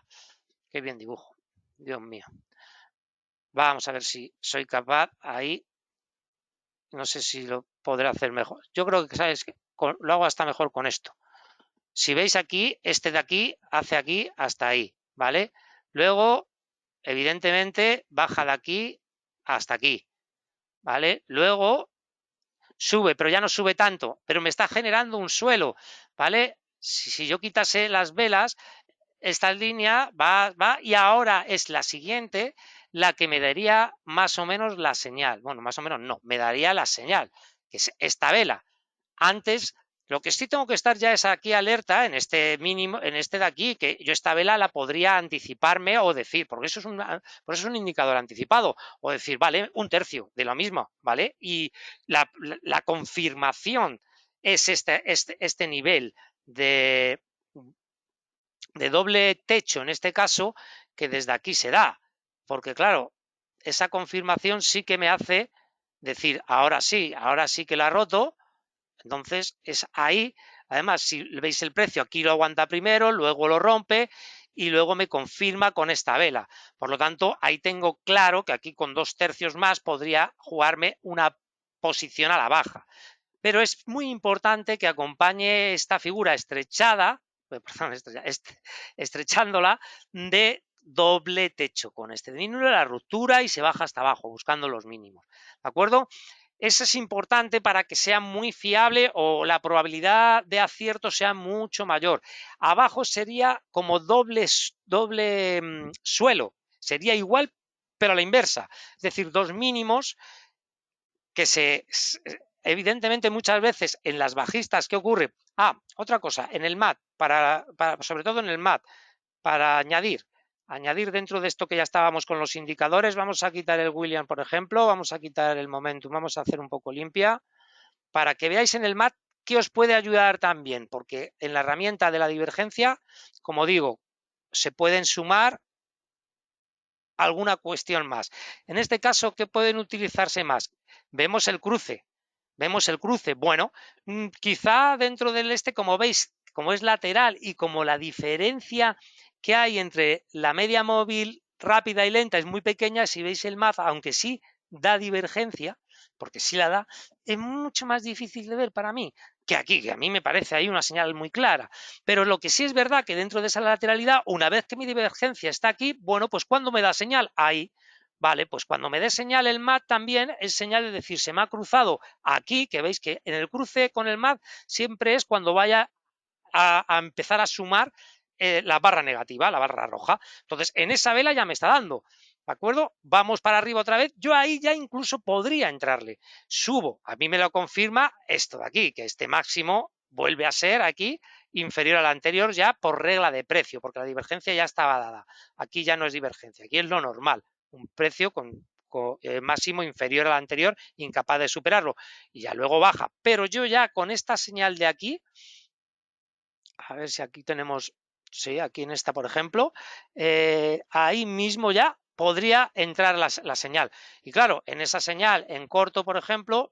Qué bien dibujo, Dios mío. Vamos a ver si soy capaz ahí. No sé si lo podré hacer mejor. Yo creo que, ¿sabes? Lo hago hasta mejor con esto. Si veis aquí, este de aquí hace aquí hasta ahí, ¿vale? Luego, evidentemente, baja de aquí hasta aquí, ¿vale? Luego sube, pero ya no sube tanto, pero me está generando un suelo, ¿vale? Si yo quitase las velas, esta línea va y ahora es la siguiente la que me daría más o menos la señal. Bueno, más o menos no, me daría la señal, que es esta vela. Antes, lo que sí tengo que estar ya es aquí alerta en este mínimo, en este de aquí, que yo esta vela la podría anticiparme o decir, porque eso es por eso es un indicador anticipado, o decir, vale, un tercio de lo mismo, ¿vale? Y la confirmación es este nivel de, de doble techo, en este caso, que desde aquí se da. Porque claro, esa confirmación sí que me hace decir, ahora sí que la ha roto. Entonces es ahí, además, si veis el precio, aquí lo aguanta primero, luego lo rompe y luego me confirma con esta vela. Por lo tanto, ahí tengo claro que aquí con 2/3 más podría jugarme una posición a la baja. Pero es muy importante que acompañe esta figura estrechada, perdón, estrechándola de doble techo. Con este disminuye la ruptura y se baja hasta abajo, buscando los mínimos. ¿De acuerdo? Eso es importante para que sea muy fiable o la probabilidad de acierto sea mucho mayor. Abajo sería como doble suelo, sería igual, pero a la inversa. Es decir, dos mínimos que evidentemente muchas veces en las bajistas, ¿qué ocurre? Otra cosa, en el MAT, sobre todo en el MAT, para añadir dentro de esto que ya estábamos con los indicadores, vamos a quitar el William, por ejemplo, vamos a quitar el Momentum, vamos a hacer un poco limpia, para que veáis en el MAT qué os puede ayudar también, porque en la herramienta de la divergencia, como digo, se pueden sumar alguna cuestión más. En este caso, ¿qué pueden utilizarse más? Vemos el cruce. Bueno, quizá dentro del como veis, como es lateral y como la diferencia que hay entre la media móvil rápida y lenta es muy pequeña, si veis el MAD, aunque sí da divergencia, porque sí la da, es mucho más difícil de ver para mí que aquí, que a mí me parece ahí una señal muy clara. Pero lo que sí es verdad que dentro de esa lateralidad, una vez que mi divergencia está aquí, bueno, pues cuando me da señal, ahí, vale, pues cuando me dé señal el MAD también es señal de decir, se me ha cruzado aquí, que veis que en el cruce con el MAD siempre es cuando vaya a empezar a sumar la barra negativa, la barra roja. Entonces, en esa vela ya me está dando. ¿De acuerdo? Vamos para arriba otra vez. Yo ahí ya incluso podría entrarle. Subo. A mí me lo confirma esto de aquí, que este máximo vuelve a ser aquí inferior al anterior ya por regla de precio, porque la divergencia ya estaba dada. Aquí ya no es divergencia, aquí es lo normal. Un precio con máximo inferior al anterior, incapaz de superarlo. Y ya luego baja. Pero yo ya con esta señal de aquí, a ver si aquí tenemos, sí, aquí en esta, por ejemplo, ahí mismo ya podría entrar la señal. Y claro, en esa señal, en corto, por ejemplo,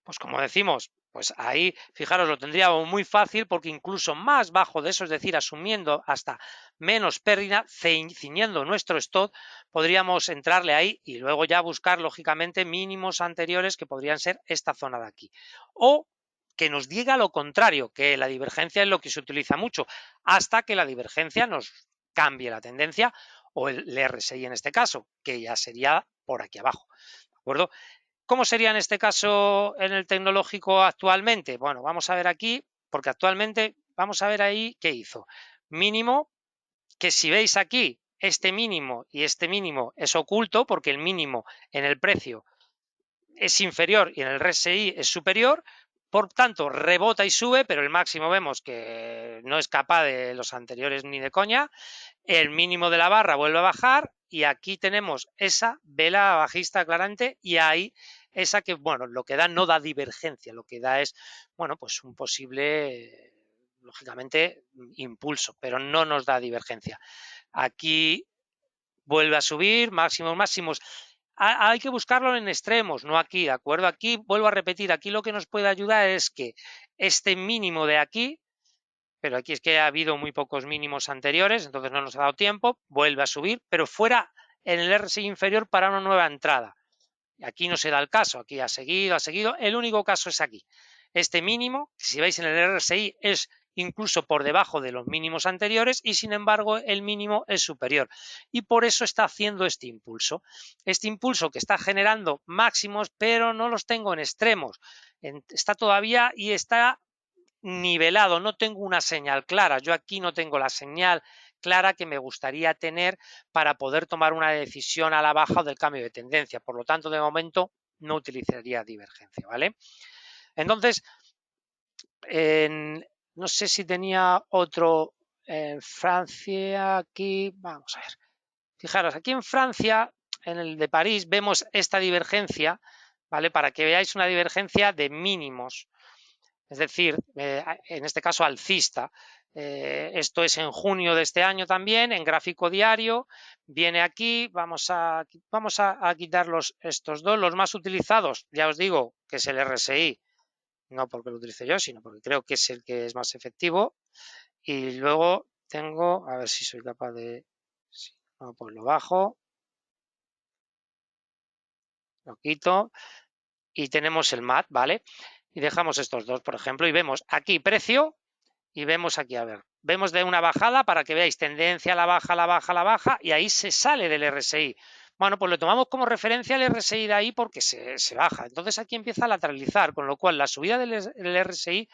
pues como decimos, pues ahí, fijaros, lo tendríamos muy fácil porque incluso más bajo de eso, es decir, asumiendo hasta menos pérdida, ciñendo nuestro stop, podríamos entrarle ahí y luego ya buscar, lógicamente, mínimos anteriores que podrían ser esta zona de aquí. O que nos diga lo contrario, que la divergencia es lo que se utiliza mucho, hasta que la divergencia nos cambie la tendencia, o el RSI en este caso, que ya sería por aquí abajo. ¿De acuerdo? ¿Cómo sería en este caso en el tecnológico actualmente? Bueno, vamos a ver aquí, porque actualmente vamos a ver ahí qué hizo. Mínimo, que si veis aquí, este mínimo y este mínimo es oculto, porque el mínimo en el precio es inferior y en el RSI es superior, por tanto rebota y sube, pero el máximo vemos que no es capaz de los anteriores ni de coña, el mínimo de la barra vuelve a bajar y aquí tenemos esa vela bajista aclarante y ahí esa que, bueno, lo que da no da divergencia, lo que da es, bueno, pues un posible, lógicamente, impulso, pero no nos da divergencia. Aquí vuelve a subir, máximos, máximos. Hay que buscarlo en extremos, no aquí, ¿de acuerdo? Aquí, vuelvo a repetir, aquí lo que nos puede ayudar es que este mínimo de aquí, pero aquí es que ha habido muy pocos mínimos anteriores, entonces no nos ha dado tiempo, vuelve a subir, pero fuera en el RSI inferior para una nueva entrada. Aquí no se da el caso, aquí ha seguido, el único caso es aquí. Este mínimo, si veis en el RSI, es incluso por debajo de los mínimos anteriores y sin embargo el mínimo es superior. Y por eso está haciendo este impulso. Este impulso que está generando máximos, pero no los tengo en extremos. Está todavía y está nivelado, no tengo una señal clara. Yo aquí no tengo la señal clara que me gustaría tener para poder tomar una decisión a la baja o del cambio de tendencia. Por lo tanto, de momento no utilizaría divergencia, ¿vale? Entonces, no sé si tenía otro en Francia, aquí, vamos a ver. Fijaros, aquí en Francia, en el de París, vemos esta divergencia, ¿vale? Para que veáis una divergencia de mínimos, es decir, en este caso alcista. Esto es en junio de este año también, en gráfico diario. Viene aquí, vamos a quitar estos dos, los más utilizados. Ya os digo que es el RSI, no porque lo utilice yo, sino porque creo que es el que es más efectivo. Y luego tengo, a ver si soy capaz de... Si no, pues lo bajo, lo quito y tenemos el MAT, ¿vale? Y dejamos estos dos, por ejemplo, y vemos aquí precio y vemos aquí, a ver, vemos de una bajada para que veáis tendencia a la baja, la baja, la baja, y ahí se sale del RSI. Bueno, pues lo tomamos como referencia el RSI de ahí porque se baja. Entonces aquí empieza a lateralizar, con lo cual la subida del RSI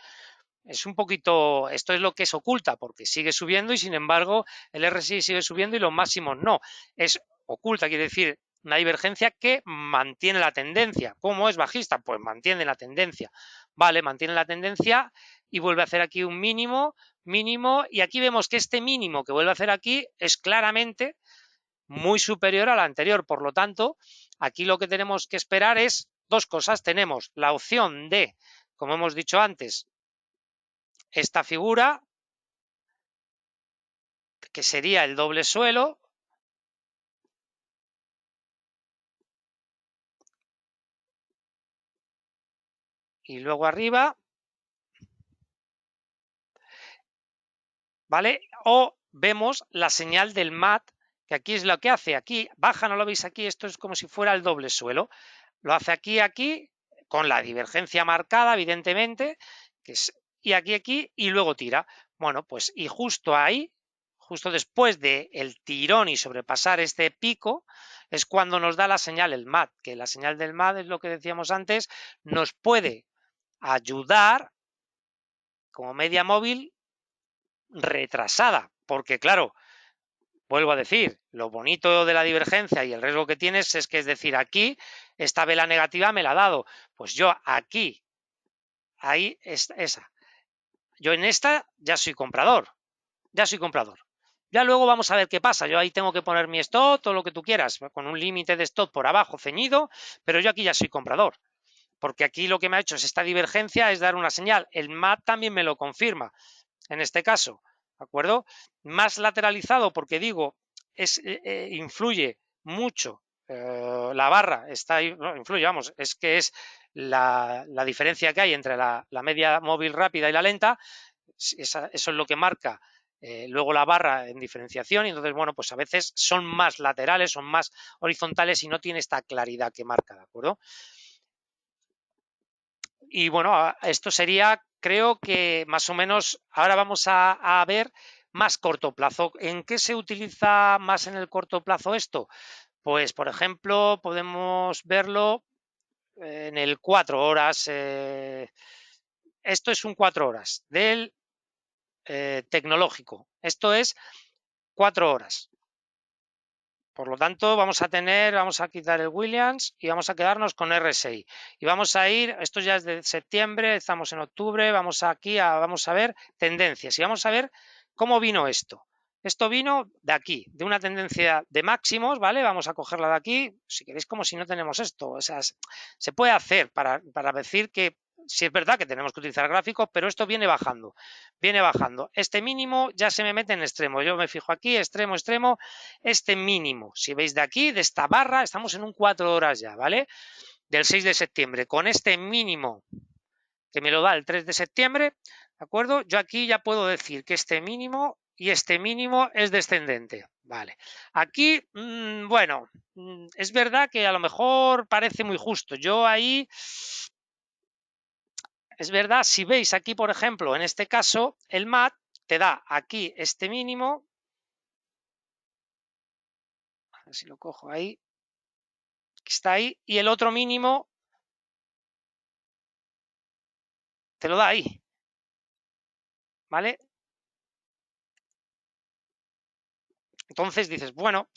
es un poquito, esto es lo que es oculta, porque sigue subiendo y sin embargo el RSI sigue subiendo y los máximos no. Es oculta, quiere decir una divergencia que mantiene la tendencia. ¿Cómo es bajista? Pues mantiene la tendencia. Vale, mantiene la tendencia y vuelve a hacer aquí un mínimo, mínimo, y aquí vemos que este mínimo que vuelve a hacer aquí es claramente muy superior al anterior. Por lo tanto, aquí lo que tenemos que esperar es dos cosas. Tenemos la opción de, como hemos dicho antes, esta figura, que sería el doble suelo, y luego arriba, ¿vale? O vemos la señal del MAT, que aquí es lo que hace. Aquí baja, ¿no lo veis aquí? Esto es como si fuera el doble suelo. Lo hace aquí, con la divergencia marcada, evidentemente, que es, y aquí, y luego tira. Bueno, pues y justo ahí, justo después del tirón y sobrepasar este pico, es cuando nos da la señal el MAT, que la señal del MAT es lo que decíamos antes, nos puede ayudar como media móvil retrasada, porque claro, vuelvo a decir, lo bonito de la divergencia y el riesgo que tienes es que, es decir, aquí esta vela negativa me la ha dado, pues yo aquí, ahí es esa, yo en esta ya soy comprador, ya soy comprador. Ya luego vamos a ver qué pasa. Yo ahí tengo que poner mi stop, todo lo que tú quieras, con un límite de stop por abajo ceñido, pero yo aquí ya soy comprador. Porque aquí lo que me ha hecho es esta divergencia, es dar una señal. El MAT también me lo confirma, en este caso, ¿de acuerdo? Más lateralizado, porque digo, influye mucho la barra, no, influye, vamos, es que es la diferencia que hay entre la media móvil rápida y la lenta, eso es lo que marca luego la barra en diferenciación, y entonces, bueno, pues a veces son más laterales, son más horizontales y no tiene esta claridad que marca, ¿de acuerdo? Y bueno, esto sería, creo que más o menos, ahora vamos a ver más corto plazo. ¿En qué se utiliza más en el corto plazo esto? Pues, por ejemplo, podemos verlo en el 4 horas. Esto es un 4 horas del tecnológico. Esto es 4 horas. Por lo tanto, vamos a quitar el Williams y vamos a quedarnos con RSI. Y vamos a ir, esto ya es de septiembre, estamos en octubre, vamos a ver tendencias y vamos a ver cómo vino esto. Esto vino de aquí, de una tendencia de máximos, ¿vale? Vamos a cogerla de aquí, si queréis, como si no tenemos esto. O sea, se puede hacer para decir que sí es verdad que tenemos que utilizar gráficos, pero esto viene bajando, viene bajando. Este mínimo ya se me mete en extremo. Yo me fijo aquí, extremo, extremo. Este mínimo, si veis de aquí, de esta barra, estamos en un 4 horas ya, ¿vale? Del 6 de septiembre. Con este mínimo que me lo da el 3 de septiembre, ¿de acuerdo? Yo aquí ya puedo decir que este mínimo y este mínimo es descendente, ¿vale? Aquí, bueno, es verdad que a lo mejor parece muy justo. Yo ahí, es verdad, si veis aquí, por ejemplo, en este caso, el MAT te da aquí este mínimo, a ver si lo cojo ahí, que está ahí, y el otro mínimo te lo da ahí. ¿vale? Entonces dices, bueno,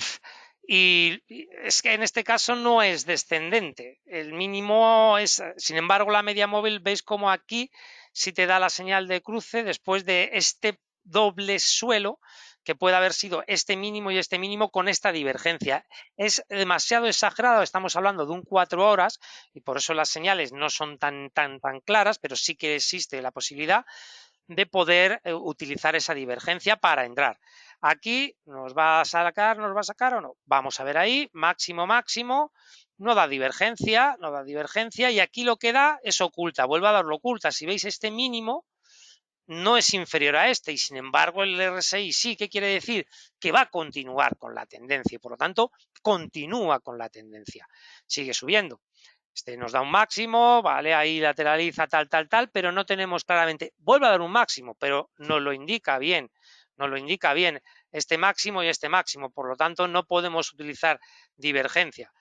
y es que en este caso no es descendente. El mínimo es, sin embargo, la media móvil, veis como aquí sí te da la señal de cruce después de este doble suelo que puede haber sido este mínimo y este mínimo con esta divergencia. Es demasiado exagerado, estamos hablando de un 4 horas y por eso las señales no son tan claras, pero sí que existe la posibilidad de poder utilizar esa divergencia para entrar. Aquí nos va a sacar o no. Vamos a ver ahí, máximo, máximo, no da divergencia, y aquí lo que da es oculta, vuelve a darlo oculta. Si veis este mínimo, no es inferior a este y sin embargo el RSI sí. ¿Qué quiere decir? Que va a continuar con la tendencia y por lo tanto continúa con la tendencia. Sigue subiendo. Este nos da un máximo, ¿vale? Ahí lateraliza tal, pero no tenemos claramente, vuelve a dar un máximo, pero no lo indica bien, este máximo y este máximo, por lo tanto no podemos utilizar divergencia,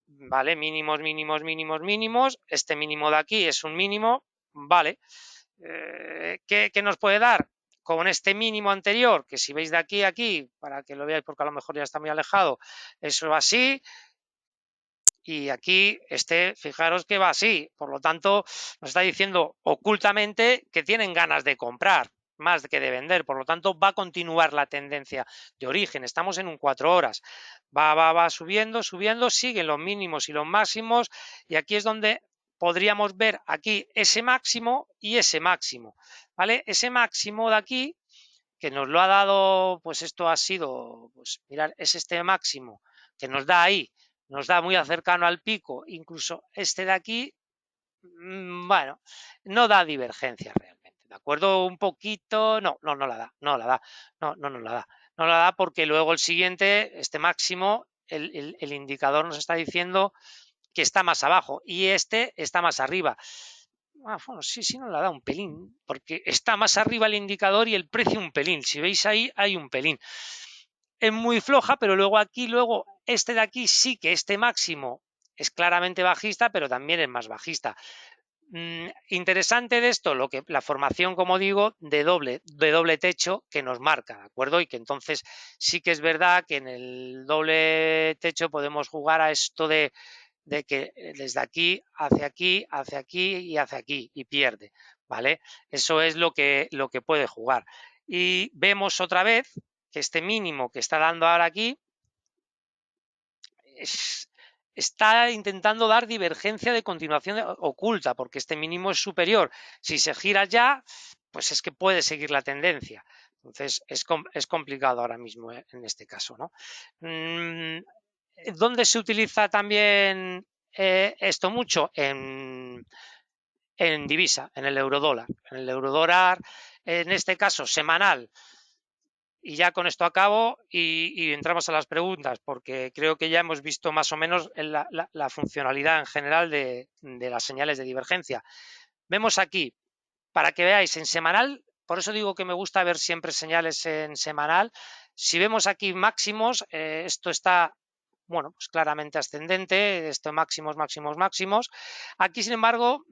¿vale? Mínimos, mínimos, mínimos, mínimos, este mínimo de aquí es un mínimo, ¿vale? ¿Qué nos puede dar? Con este mínimo anterior, que si veis de aquí a aquí, para que lo veáis porque a lo mejor ya está muy alejado, eso va así, y aquí fijaros que va así, por lo tanto nos está diciendo ocultamente que tienen ganas de comprar más que de vender, por lo tanto va a continuar la tendencia de origen, estamos en un 4 horas, va subiendo, siguen los mínimos y los máximos y aquí es donde podríamos ver aquí ese máximo y ese máximo, ¿vale? Ese máximo de aquí que nos lo ha dado, pues esto ha sido, pues mirar, es este máximo que nos da ahí, nos da muy cercano al pico, incluso este de aquí, bueno, no da divergencia realmente, ¿de acuerdo? Un poquito, no la da, no la da, no la da, no la da porque luego el siguiente, este máximo, el indicador nos está diciendo que está más abajo y este está más arriba. Bueno, sí, no la da un pelín, porque está más arriba el indicador y el precio un pelín. Si veis ahí, hay un pelín. Es muy floja, pero luego este de aquí sí que este máximo es claramente bajista, pero también es más bajista. Interesante de esto, la formación, como digo, de doble techo que nos marca, ¿de acuerdo? Y que entonces sí que es verdad que en el doble techo podemos jugar a esto de que desde aquí hacia aquí, hacia aquí y hacia aquí y pierde, ¿vale? Eso es lo que puede jugar. Y vemos otra vez que este mínimo que está dando ahora aquí está intentando dar divergencia de continuación oculta, porque este mínimo es superior. Si se gira ya, pues es que puede seguir la tendencia. Entonces es complicado ahora mismo en este caso, ¿no? ¿Dónde se utiliza también esto mucho? En divisa, en el eurodólar. En el eurodólar, en este caso semanal. Y ya con esto acabo y entramos a las preguntas, porque creo que ya hemos visto más o menos la funcionalidad en general de las señales de divergencia. Vemos aquí, para que veáis, en semanal, por eso digo que me gusta ver siempre señales en semanal. Si vemos aquí máximos, esto está, bueno, pues claramente ascendente, esto máximos, máximos, máximos. Aquí, sin embargo,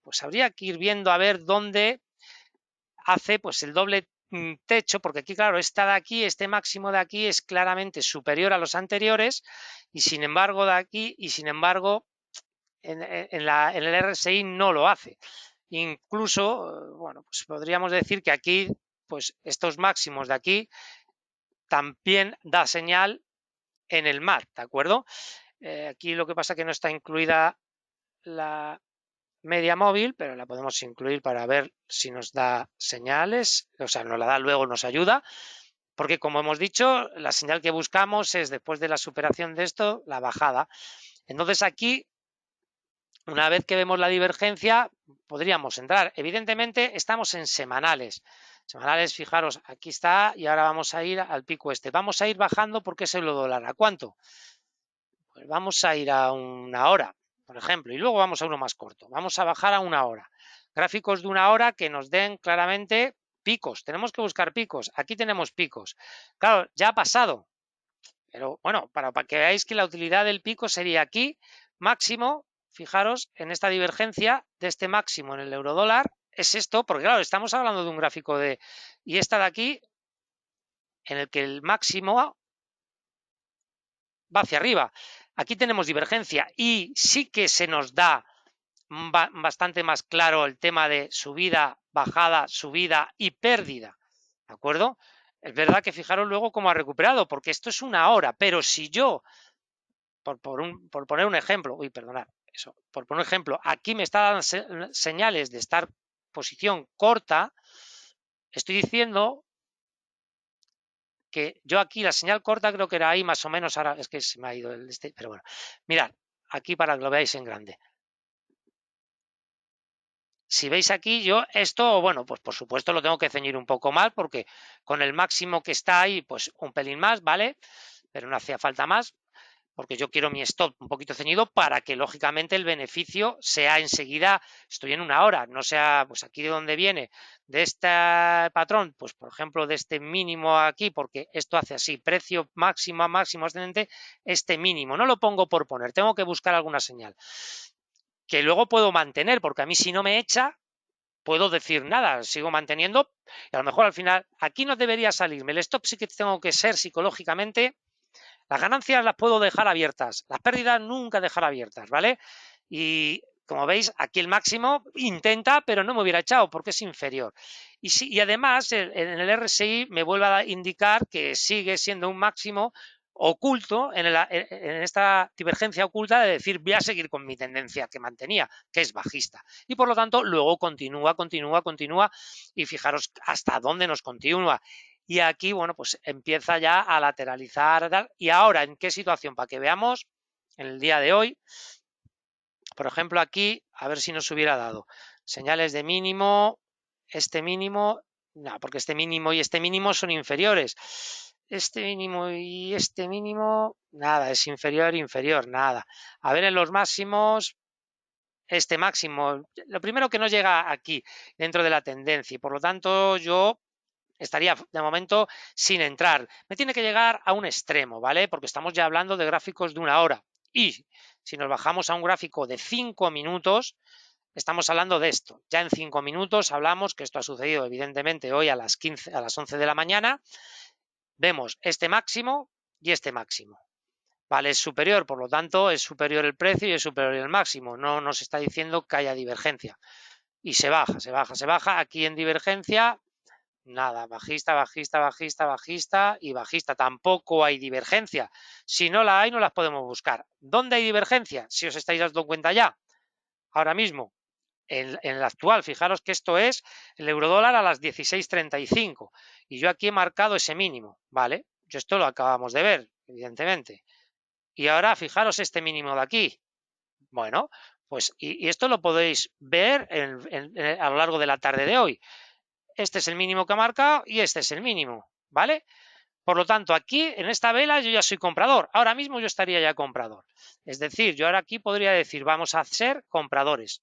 pues habría que ir viendo a ver dónde hace pues el doble techo, porque aquí, claro, este máximo de aquí es claramente superior a los anteriores y sin embargo de aquí, en el RSI no lo hace. Incluso, bueno, pues podríamos decir que aquí, pues estos máximos de aquí también da señal en el MAR, ¿de acuerdo? Aquí lo que pasa es que no está incluida la media móvil, pero la podemos incluir para ver si nos da señales, o sea, nos la da luego, nos ayuda, porque como hemos dicho, la señal que buscamos es después de la superación de esto, la bajada. Entonces aquí, una vez que vemos la divergencia, podríamos entrar. Evidentemente estamos en semanales. Semanales, fijaros, aquí está y ahora vamos a ir al pico este. Vamos a ir bajando porque es el dólar. ¿A cuánto? Pues vamos a ir a una hora, por ejemplo, y luego vamos a uno más corto. Vamos a bajar a una hora. Gráficos de una hora que nos den claramente picos. Tenemos que buscar picos. Aquí tenemos picos. Claro, ya ha pasado. Pero bueno, para que veáis que la utilidad del pico sería aquí, máximo, fijaros, en esta divergencia de este máximo en el eurodólar, es esto, porque claro, estamos hablando de un gráfico y esta de aquí, en el que el máximo va hacia arriba. Aquí tenemos divergencia y sí que se nos da bastante más claro el tema de subida, bajada, subida y pérdida, ¿de acuerdo? Es verdad que fijaros luego cómo ha recuperado, porque esto es una hora, pero si yo, por poner un ejemplo, perdonad, eso, por poner un ejemplo, aquí me está dando señales de estar posición corta, estoy diciendo que yo aquí la señal corta creo que era ahí más o menos, ahora es que se me ha ido pero bueno, mirad, aquí para que lo veáis en grande. Si veis aquí, yo esto, bueno, pues por supuesto lo tengo que ceñir un poco más porque con el máximo que está ahí, pues un pelín más, ¿vale? Pero no hacía falta más porque yo quiero mi stop un poquito ceñido para que lógicamente el beneficio sea enseguida, estoy en una hora, no sea, pues aquí de donde viene, de este patrón, pues por ejemplo de este mínimo aquí, porque esto hace así, precio máximo a máximo ascendente, este mínimo, no lo pongo por poner, tengo que buscar alguna señal que luego puedo mantener, porque a mí si no me echa, puedo decir nada, sigo manteniendo y a lo mejor al final aquí no debería salirme. El stop sí que tengo que ser psicológicamente. Las ganancias las puedo dejar abiertas, las pérdidas nunca dejar abiertas, ¿vale? Y como veis, aquí el máximo intenta, pero no me hubiera echado porque es inferior. Y además en el RSI me vuelve a indicar que sigue siendo un máximo oculto en esta divergencia oculta de decir voy a seguir con mi tendencia que mantenía, que es bajista. Y por lo tanto luego continúa y fijaros hasta dónde nos continúa. Y aquí, bueno, pues empieza ya a lateralizar. ¿Y ahora en qué situación? Para que veamos en el día de hoy, por ejemplo, aquí, a ver si nos hubiera dado señales de mínimo, este mínimo, no, porque este mínimo y este mínimo son inferiores. Este mínimo y este mínimo, nada, es inferior, nada. A ver en los máximos, este máximo, lo primero que no llega aquí, dentro de la tendencia, y por lo tanto yo estaría de momento sin entrar. Me tiene que llegar a un extremo, ¿vale? Porque estamos ya hablando de gráficos de una hora. Y si nos bajamos a un gráfico de 5 minutos, estamos hablando de esto. Ya en 5 minutos hablamos que esto ha sucedido evidentemente hoy a las 11 de la mañana. Vemos este máximo y este máximo. Vale, es superior, por lo tanto es superior el precio y es superior el máximo. No nos está diciendo que haya divergencia. Y se baja. Aquí en divergencia nada, bajista y bajista. Tampoco hay divergencia. Si no la hay, no las podemos buscar. ¿Dónde hay divergencia? Si os estáis dando cuenta ya, ahora mismo, en el actual, fijaros que esto es el eurodólar a las 16:35 y yo aquí he marcado ese mínimo, ¿vale? Yo esto lo acabamos de ver, evidentemente. Y ahora fijaros este mínimo de aquí. Bueno, pues y esto lo podéis ver a lo largo de la tarde de hoy. Este es el mínimo que ha marcado y este es el mínimo, ¿vale? Por lo tanto, aquí en esta vela yo ya soy comprador. Ahora mismo yo estaría ya comprador. Es decir, yo ahora aquí podría decir, vamos a ser compradores.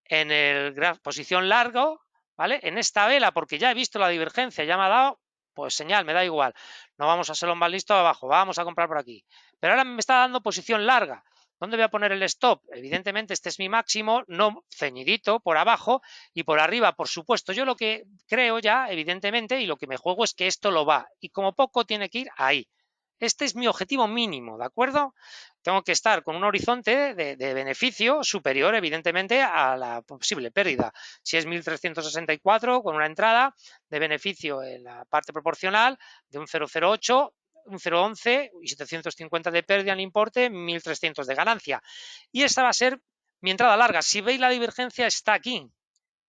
En el posición largo, ¿vale? En esta vela, porque ya he visto la divergencia, ya me ha dado, pues señal, me da igual. No vamos a hacerlo más listo abajo, vamos a comprar por aquí. Pero ahora me está dando posición larga. ¿Dónde voy a poner el stop? Evidentemente este es mi máximo, no ceñidito por abajo y por arriba, por supuesto. Yo lo que creo ya, evidentemente, y lo que me juego es que esto lo va. Y como poco tiene que ir ahí. Este es mi objetivo mínimo, ¿de acuerdo? Tengo que estar con un horizonte de beneficio superior, evidentemente, a la posible pérdida. Si es 1.364, con una entrada de beneficio en la parte proporcional de un 0,08, un 0,11 y 750 de pérdida en importe, 1.300 de ganancia. Y esta va a ser mi entrada larga. Si veis la divergencia, está aquí.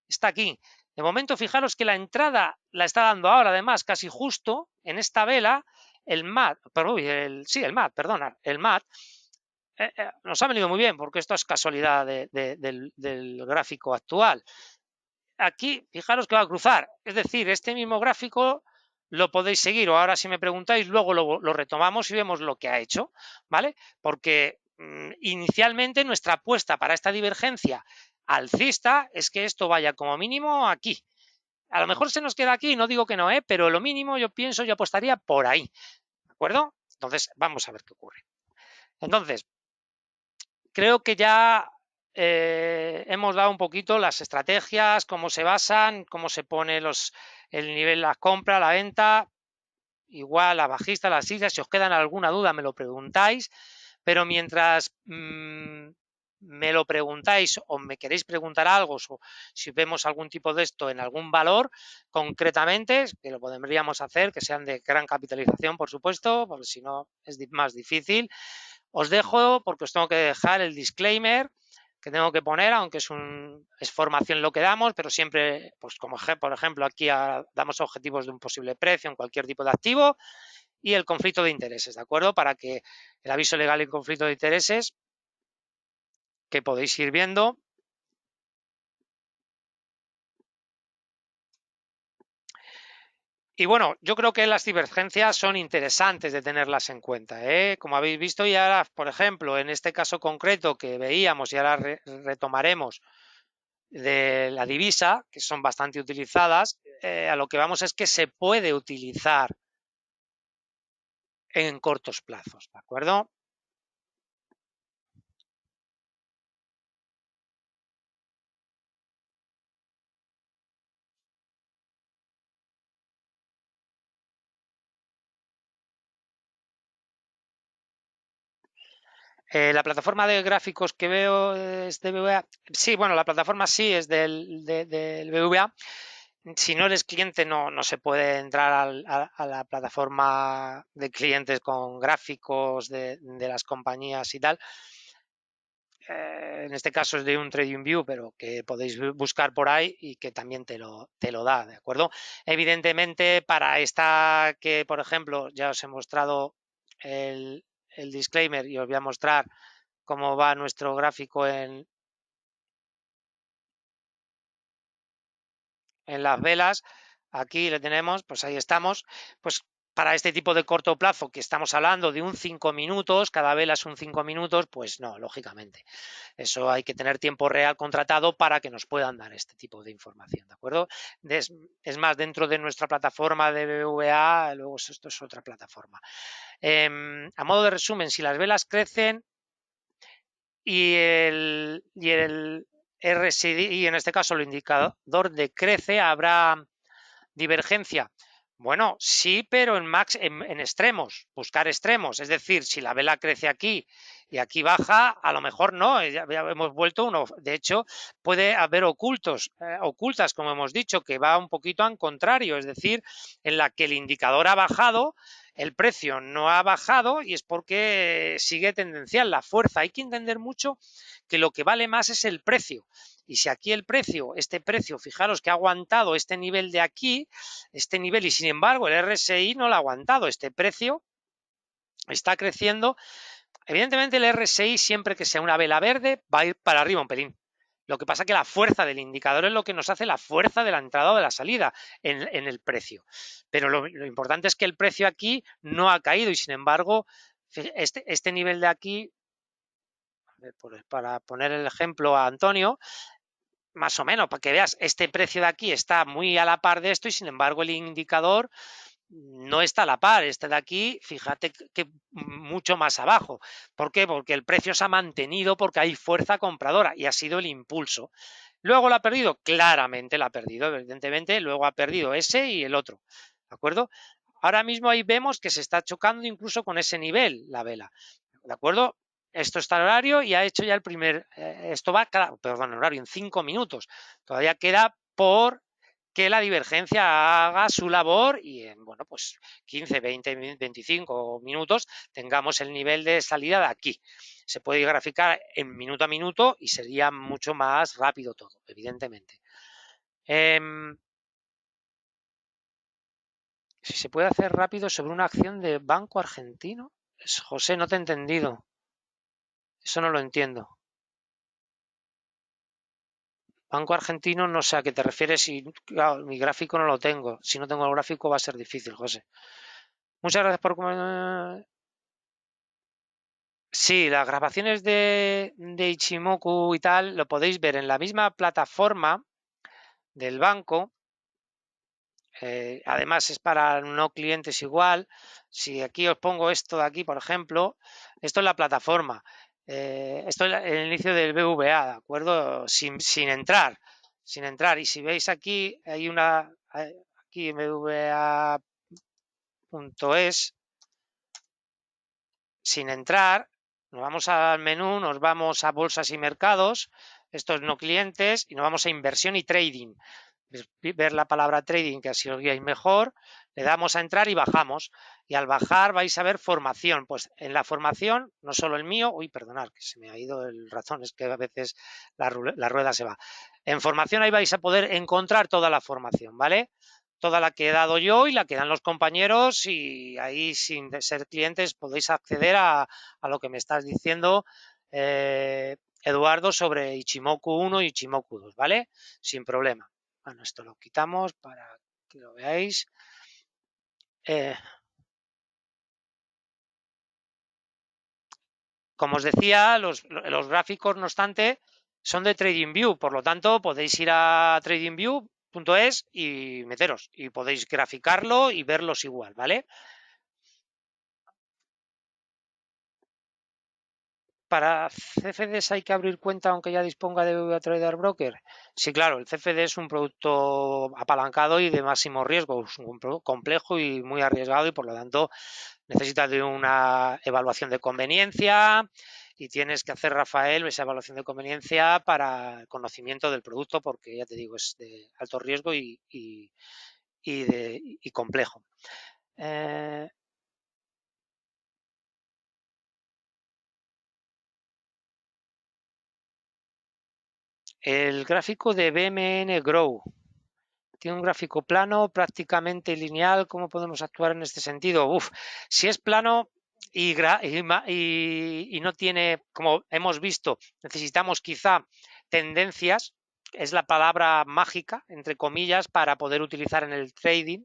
Está aquí. De momento, fijaros que la entrada la está dando ahora, además, casi justo en esta vela, el MAT, el MAT nos ha venido muy bien porque esto es casualidad del gráfico actual. Aquí, fijaros que va a cruzar, es decir, este mismo gráfico lo podéis seguir o ahora si me preguntáis luego lo retomamos y vemos lo que ha hecho, ¿vale? Porque inicialmente nuestra apuesta para esta divergencia alcista es que esto vaya como mínimo aquí. A lo mejor se nos queda aquí, no digo que no, pero lo mínimo yo pienso, yo apostaría por ahí, ¿de acuerdo? Entonces, vamos a ver qué ocurre. Entonces, creo que ya hemos dado un poquito las estrategias, cómo se basan, cómo se pone el nivel, la compra, la venta, igual la bajista, las islas. Si os quedan alguna duda me lo preguntáis, pero mientras me lo preguntáis o me queréis preguntar algo, o si vemos algún tipo de esto en algún valor concretamente, que lo podríamos hacer, que sean de gran capitalización, por supuesto, porque si no es más difícil. Os dejo, porque os tengo que dejar el disclaimer que tengo que poner, aunque es formación lo que damos, pero siempre, pues como por ejemplo aquí damos objetivos de un posible precio en cualquier tipo de activo y el conflicto de intereses, ¿de acuerdo? Para que el aviso legal y conflicto de intereses que podéis ir viendo. Y bueno, yo creo que las divergencias son interesantes de tenerlas en cuenta, ¿eh? Como habéis visto, y ahora, por ejemplo, en este caso concreto que veíamos y ahora retomaremos de la divisa, que son bastante utilizadas, a lo que vamos es que se puede utilizar en cortos plazos, ¿de acuerdo? La plataforma de gráficos que veo es de BBVA. Sí, bueno, la plataforma sí es del BBVA. Si no eres cliente no se puede entrar a la plataforma de clientes con gráficos de las compañías y tal. En este caso es de un TradingView, pero que podéis buscar por ahí y que también te lo da, ¿de acuerdo? Evidentemente, para esta que, por ejemplo, ya os he mostrado el disclaimer y os voy a mostrar cómo va nuestro gráfico en las velas. Aquí le tenemos, pues ahí estamos. Pues para este tipo de corto plazo que estamos hablando de un 5 minutos, cada vela es un 5 minutos, pues no, lógicamente. Eso hay que tener tiempo real contratado para que nos puedan dar este tipo de información, ¿de acuerdo? Es más, dentro de nuestra plataforma de BBVA, luego esto es otra plataforma. A modo de resumen, si las velas crecen y el RSI, en este caso el indicador decrece, habrá divergencia. Bueno, sí, pero en extremos, buscar extremos. Es decir, si la vela crece aquí y aquí baja, a lo mejor no, ya hemos vuelto uno. De hecho, puede haber ocultas, como hemos dicho, que va un poquito al contrario, es decir, en la que el indicador ha bajado, el precio no ha bajado y es porque sigue tendencial la fuerza. Hay que entender mucho que lo que vale más es el precio. Y si aquí el precio, este precio, fijaros que ha aguantado este nivel de aquí, este nivel, y sin embargo el RSI no lo ha aguantado, este precio está creciendo. Evidentemente el RSI, siempre que sea una vela verde, va a ir para arriba un pelín. Lo que pasa es que la fuerza del indicador es lo que nos hace la fuerza de la entrada o de la salida en el precio. Pero lo importante es que el precio aquí no ha caído y sin embargo este nivel de aquí, para poner el ejemplo a Antonio, más o menos, para que veas, este precio de aquí está muy a la par de esto y sin embargo el indicador no está a la par. Este de aquí, fíjate que mucho más abajo. ¿Por qué? Porque el precio se ha mantenido porque hay fuerza compradora y ha sido el impulso. Luego lo ha perdido, claramente lo ha perdido, evidentemente, luego ha perdido ese y el otro, ¿de acuerdo? Ahora mismo ahí vemos que se está chocando incluso con ese nivel la vela, ¿de acuerdo? Esto está en horario y ha hecho ya el primer, esto va perdón, en horario en 5 minutos. Todavía queda por que la divergencia haga su labor y en, bueno, pues 15, 20, 25 minutos tengamos el nivel de salida de aquí. Se puede graficar en minuto a minuto y sería mucho más rápido todo, evidentemente. Si se puede hacer rápido sobre una acción de Banco Argentino. José, no te he entendido. Eso no lo entiendo. Banco Argentino, no sé a qué te refieres y claro, mi gráfico no lo tengo. Si no tengo el gráfico va a ser difícil, José. Muchas gracias por... Sí, las grabaciones de Ichimoku y tal lo podéis ver en la misma plataforma del banco. Además es para no clientes igual. Si aquí os pongo esto de aquí, por ejemplo, esto es la plataforma. Esto es el inicio del BVA, ¿de acuerdo? Sin entrar. Y si veis aquí, hay una, aquí en BVA.es, sin entrar, nos vamos al menú, nos vamos a bolsas y mercados, estos no clientes, y nos vamos a inversión y trading. Ver la palabra trading, que así os guiáis mejor, le damos a entrar y bajamos. Y al bajar vais a ver formación. Pues en la formación, no solo el mío, uy, perdonad, que se me ha ido el ratón, es que a veces la rueda se va. En formación ahí vais a poder encontrar toda la formación, ¿vale? Toda la que he dado yo y la que dan los compañeros, y ahí sin ser clientes podéis acceder a lo que me estás diciendo, Eduardo, sobre Ichimoku 1 y Ichimoku 2, ¿vale? Sin problema. Bueno, esto lo quitamos para que lo veáis. Como os decía, los gráficos, no obstante, son de TradingView, por lo tanto podéis ir a tradingview.es y meteros y podéis graficarlo y verlos igual, ¿vale? Para CFDs hay que abrir cuenta aunque ya disponga de BBVA Trader Broker. Sí, claro, el CFD es un producto apalancado y de máximo riesgo, es un complejo y muy arriesgado, y por lo tanto necesitas de una evaluación de conveniencia, y tienes que hacer, Rafael, esa evaluación de conveniencia para el conocimiento del producto, porque ya te digo, es de alto riesgo y complejo. El gráfico de BMN Grow tiene un gráfico plano, prácticamente lineal. ¿Cómo podemos actuar en este sentido? Si es plano y no tiene, como hemos visto, necesitamos quizá tendencias, es la palabra mágica, entre comillas, para poder utilizar en el trading.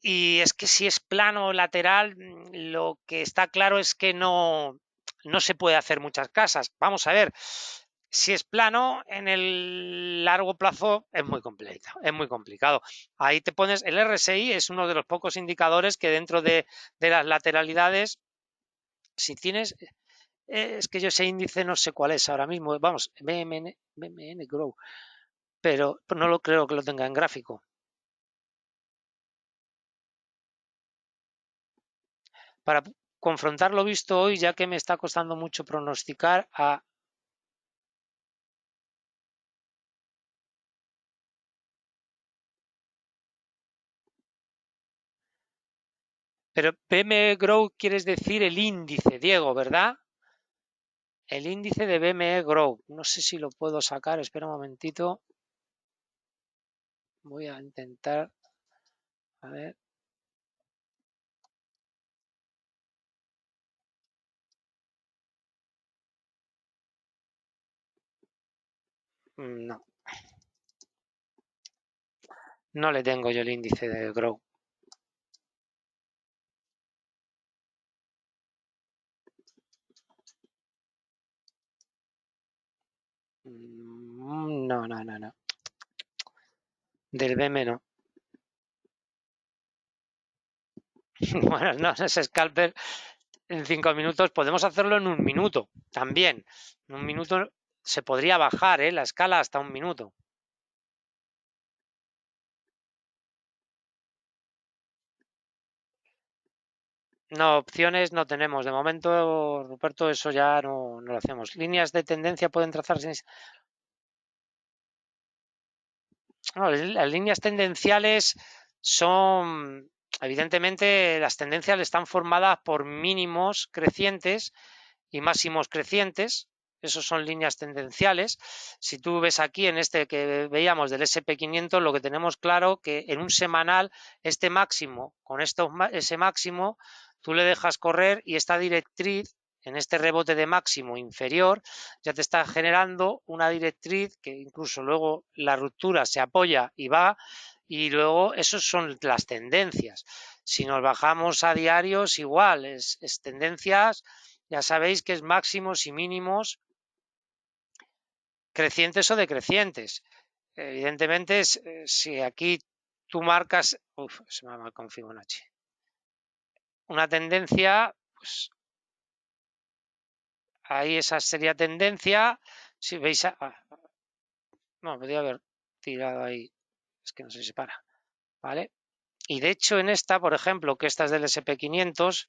Y es que si es plano o lateral, lo que está claro es que no se puede hacer muchas casas. Vamos a ver, si es plano, en el largo plazo es muy complicado, es muy complicado. Ahí te pones, el RSI es uno de los pocos indicadores que dentro de las lateralidades, si tienes, es que yo ese índice no sé cuál es ahora mismo, vamos, BMN Grow, pero no lo creo que lo tenga en gráfico. Para confrontar lo visto hoy, ya que me está costando mucho pronosticar a... Pero BME Grow quieres decir el índice, Diego, ¿verdad? El índice de BME Grow. No sé si lo puedo sacar, espera un momentito. Voy a intentar... A ver. No. No le tengo yo el índice de Grow. No, no, no, no. Del BME no. Bueno, no, ese scalper en 5 minutos. Podemos hacerlo en un minuto también. En un minuto se podría bajar la escala hasta un minuto. No, opciones no tenemos. De momento, Ruperto, eso ya no lo hacemos. Líneas de tendencia pueden trazarse. No, las líneas tendenciales son, evidentemente, las tendencias están formadas por mínimos crecientes y máximos crecientes. Esos son líneas tendenciales. Si tú ves aquí en este que veíamos del SP500, lo que tenemos claro que en un semanal este máximo con ese máximo tú le dejas correr, y esta directriz en este rebote de máximo inferior ya te está generando una directriz que incluso luego la ruptura se apoya y va, y luego esos son las tendencias. Si nos bajamos a diarios, igual, es tendencias, ya sabéis que es máximos y mínimos crecientes o decrecientes. Evidentemente, si aquí tú marcas, se me ha mal con Fibonacci, una tendencia, pues ahí esa sería tendencia. Si veis, no, podría haber tirado ahí, es que no sé si se para, ¿vale? Y de hecho en esta, por ejemplo, que esta es del SP500,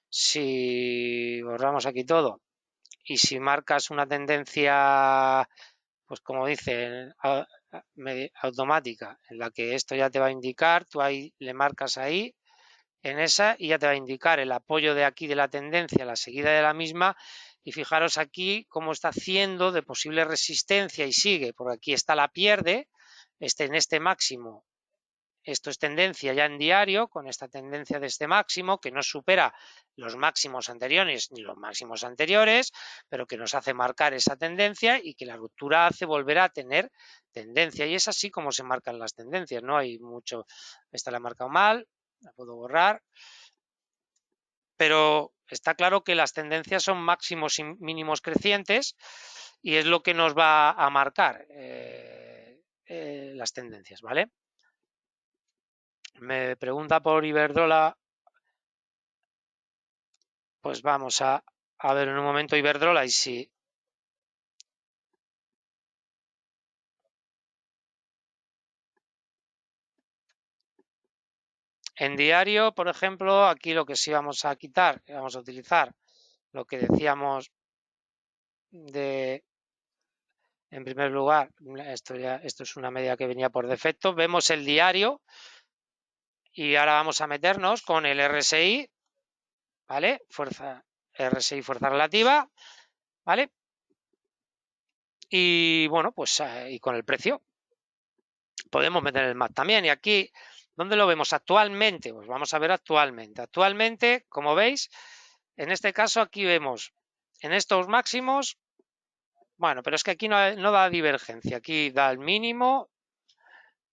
si borramos aquí todo y si marcas una tendencia, pues como dice, automática, en la que esto ya te va a indicar, tú ahí le marcas ahí en esa y ya te va a indicar el apoyo de aquí de la tendencia, la seguida de la misma, y fijaros aquí cómo está haciendo de posible resistencia y sigue, por aquí está la pierde, en este máximo. Esto es tendencia ya en diario, con esta tendencia de este máximo, que no supera los máximos anteriores ni los máximos anteriores, pero que nos hace marcar esa tendencia y que la ruptura hace volver a tener tendencia. Y es así como se marcan las tendencias, no hay mucho. Esta la he marcado mal, la puedo borrar, pero está claro que las tendencias son máximos y mínimos crecientes y es lo que nos va a marcar las tendencias, ¿vale? Me pregunta por Iberdrola, pues vamos a ver en un momento Iberdrola y si en diario, por ejemplo, aquí lo que sí vamos a quitar, vamos a utilizar lo que decíamos en primer lugar, esto es una media que venía por defecto, vemos el diario y ahora vamos a meternos con el RSI, ¿vale? RSI, fuerza relativa, ¿vale? Y bueno, pues y con el precio. Podemos meter el MAC también. Y aquí, ¿dónde lo vemos actualmente? Pues vamos a ver actualmente. Actualmente, como veis, en este caso aquí vemos en estos máximos, bueno, pero es que aquí no da divergencia. Aquí da el mínimo,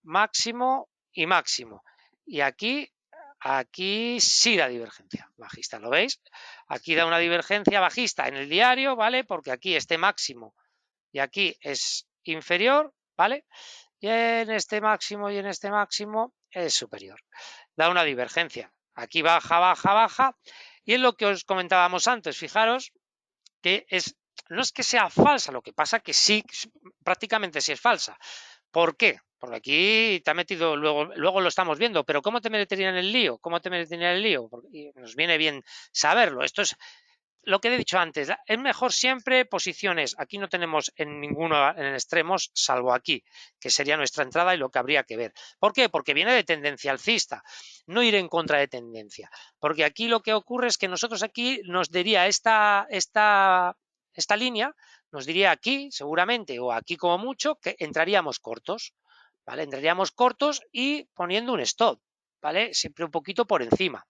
máximo y máximo. Y aquí sí da divergencia bajista, ¿lo veis? Aquí da una divergencia bajista en el diario, ¿vale? Porque aquí este máximo y aquí es inferior, ¿vale? Y en este máximo y en este máximo es superior. Da una divergencia. Aquí baja, baja, baja. Y es lo que os comentábamos antes. Fijaros que no es que sea falsa, lo que pasa que sí, prácticamente sí es falsa. ¿Por qué? Porque aquí te ha metido, luego lo estamos viendo, pero ¿cómo te metería en el lío? ¿Cómo te metería en el lío? Porque nos viene bien saberlo. Esto es lo que he dicho antes, es mejor siempre posiciones. Aquí no tenemos en ninguno en extremos, salvo aquí, que sería nuestra entrada y lo que habría que ver. ¿Por qué? Porque viene de tendencia alcista, no ir en contra de tendencia. Porque aquí lo que ocurre es que nosotros aquí nos diría esta línea, nos diría aquí, seguramente, o aquí como mucho, que entraríamos cortos, ¿vale? Entraríamos cortos y poniendo un stop, ¿vale? Siempre un poquito por encima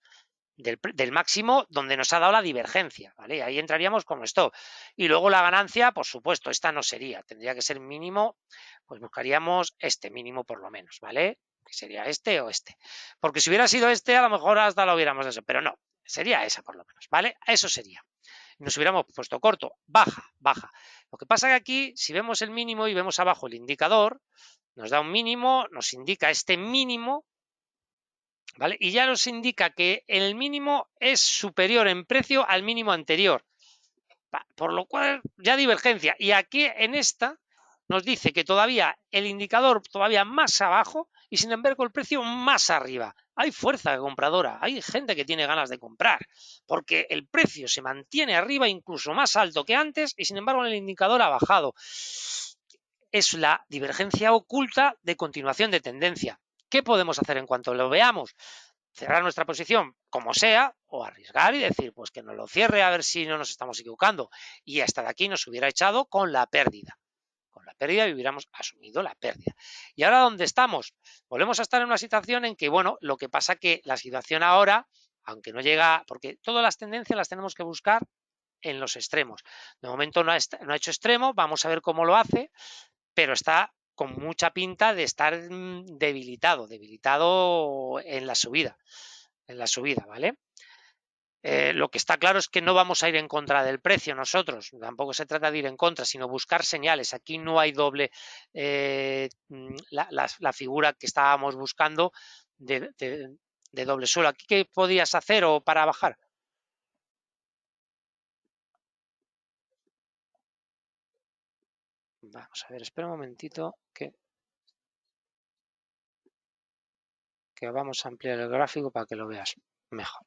del máximo donde nos ha dado la divergencia, ¿vale? Ahí entraríamos como stop. Y luego la ganancia, por supuesto, esta no sería, tendría que ser mínimo, pues buscaríamos este mínimo por lo menos, ¿vale? Que sería este o este. Porque si hubiera sido este, a lo mejor hasta lo hubiéramos eso, pero no, sería esa por lo menos, ¿vale? Eso sería. Nos hubiéramos puesto corto, baja, baja. Lo que pasa que aquí, si vemos el mínimo y vemos abajo el indicador, nos da un mínimo, nos indica este mínimo, ¿vale? Y ya nos indica que el mínimo es superior en precio al mínimo anterior, por lo cual ya divergencia. Y aquí en esta nos dice que todavía el indicador todavía más abajo y sin embargo el precio más arriba. Hay fuerza compradora, hay gente que tiene ganas de comprar, porque el precio se mantiene arriba incluso más alto que antes y sin embargo el indicador ha bajado. Es la divergencia oculta de continuación de tendencia. ¿Qué podemos hacer en cuanto lo veamos? Cerrar nuestra posición como sea o arriesgar y decir pues que nos lo cierre a ver si no nos estamos equivocando y hasta de aquí nos hubiera echado con la pérdida y hubiéramos asumido la pérdida. Y ahora ¿dónde estamos? Volvemos a estar en una situación en que, bueno, lo que pasa que la situación ahora, aunque no llega, porque todas las tendencias las tenemos que buscar en los extremos. De momento no ha hecho extremo, vamos a ver cómo lo hace, pero está con mucha pinta de estar debilitado en la subida, ¿vale? Lo que está claro es que no vamos a ir en contra del precio nosotros, tampoco se trata de ir en contra, sino buscar señales. Aquí no hay doble, la figura que estábamos buscando de doble suelo. ¿Aquí qué podías hacer o para bajar? Vamos a ver, espera un momentito que vamos a ampliar el gráfico para que lo veas mejor.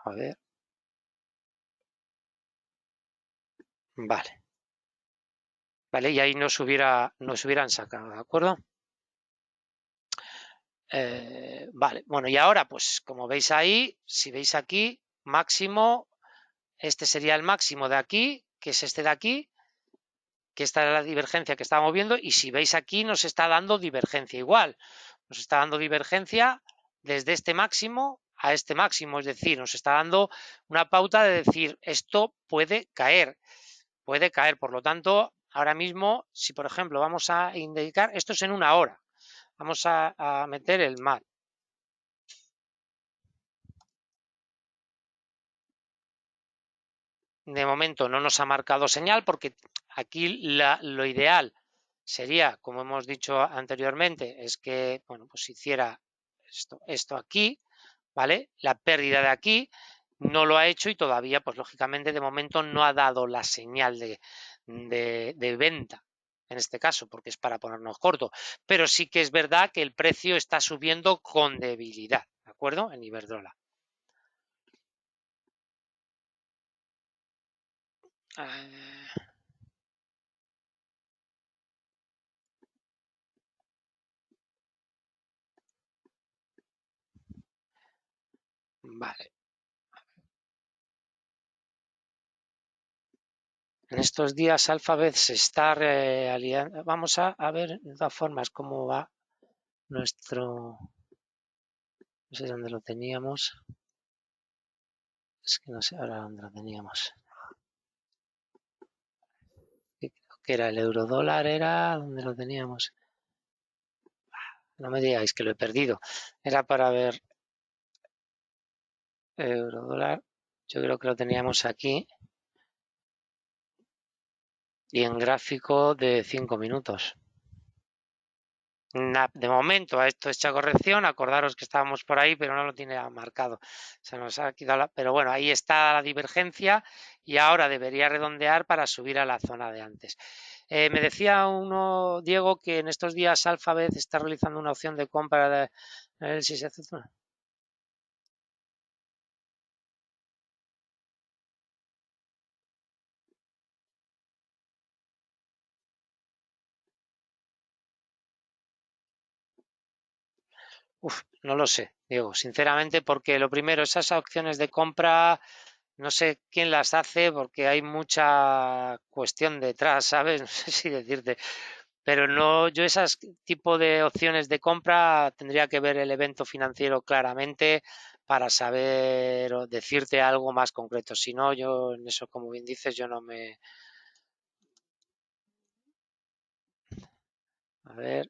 A ver. Vale. Vale, y ahí nos hubieran sacado, ¿de acuerdo? Vale, bueno, y ahora, pues como veis ahí, si veis aquí, máximo, este sería el máximo de aquí, que es este de aquí, que esta es la divergencia que estábamos viendo, y si veis aquí nos está dando divergencia igual, nos está dando divergencia desde este máximo a este máximo, es decir, nos está dando una pauta de decir, esto puede caer, por lo tanto, ahora mismo, si por ejemplo vamos a indicar, esto es en una hora, vamos a meter el MAD. De momento no nos ha marcado señal porque aquí lo ideal sería, como hemos dicho anteriormente, es que, bueno, pues hiciera esto aquí, ¿vale? La pérdida de aquí no lo ha hecho y todavía, pues lógicamente, de momento no ha dado la señal de venta, en este caso, porque es para ponernos corto. Pero sí que es verdad que el precio está subiendo con debilidad, ¿de acuerdo? En Iberdrola. Vale. En estos días Alphabet se está aliando. Vamos a ver de todas formas cómo va nuestro. No sé dónde lo teníamos. Es que no sé ahora dónde lo teníamos. Creo que era el eurodólar, era donde lo teníamos. No me digáis que lo he perdido. Era para ver eurodólar. Yo creo que lo teníamos aquí. Y en gráfico de 5 minutos. De momento a esto hecha corrección, acordaros que estábamos por ahí, pero no lo tiene marcado. Se nos ha quitado pero bueno, ahí está la divergencia y ahora debería redondear para subir a la zona de antes. Me decía uno, Diego, que en estos días Alphabet está realizando una opción de compra de si se hace. Uf, no lo sé, Diego, sinceramente, porque lo primero, esas opciones de compra no sé quién las hace porque hay mucha cuestión detrás, ¿sabes? No sé si decirte, pero no, yo esas tipo de opciones de compra tendría que ver el evento financiero claramente para saber o decirte algo más concreto. Si no, yo en eso, como bien dices, yo no me. A ver,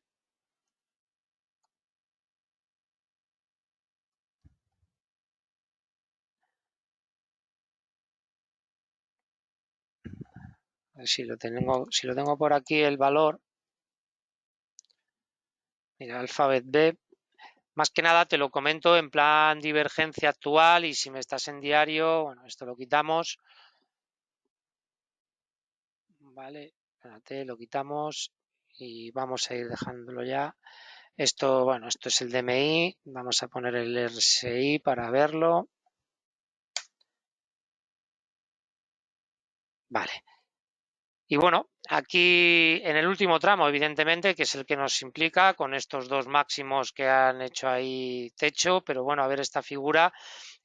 si lo tengo por aquí el valor. Mira, Alphabet B. Más que nada te lo comento en plan divergencia actual y si me estás en diario, bueno, esto lo quitamos. Vale, espérate, lo quitamos y vamos a ir dejándolo ya. Esto, bueno, esto es el DMI. Vamos a poner el RSI para verlo. Vale. Y bueno, aquí en el último tramo, evidentemente, que es el que nos implica con estos dos máximos que han hecho ahí techo, pero bueno, a ver esta figura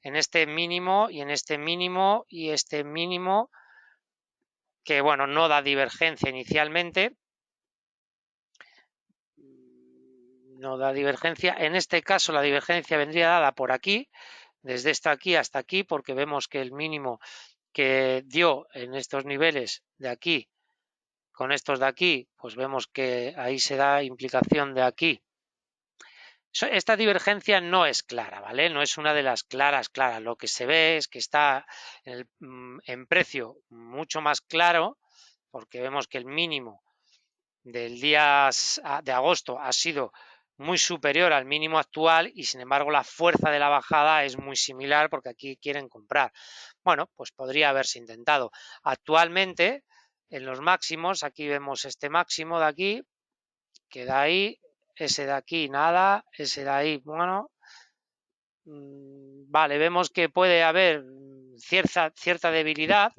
en este mínimo y en este mínimo y este mínimo que bueno, no da divergencia inicialmente, no da divergencia. En este caso la divergencia vendría dada por aquí, desde esta aquí hasta aquí, porque vemos que el mínimo que dio en estos niveles de aquí con estos de aquí, pues vemos que ahí se da implicación de aquí. Esta divergencia no es clara, ¿vale? No es una de las claras. Lo que se ve es que está en precio mucho más claro, porque vemos que el mínimo del día de agosto ha sido muy superior al mínimo actual y sin embargo la fuerza de la bajada es muy similar porque aquí quieren comprar. Bueno, pues podría haberse intentado. Actualmente, en los máximos, aquí vemos este máximo de aquí, que da ahí, ese de aquí nada, ese de ahí, bueno, vale, vemos que puede haber cierta debilidad,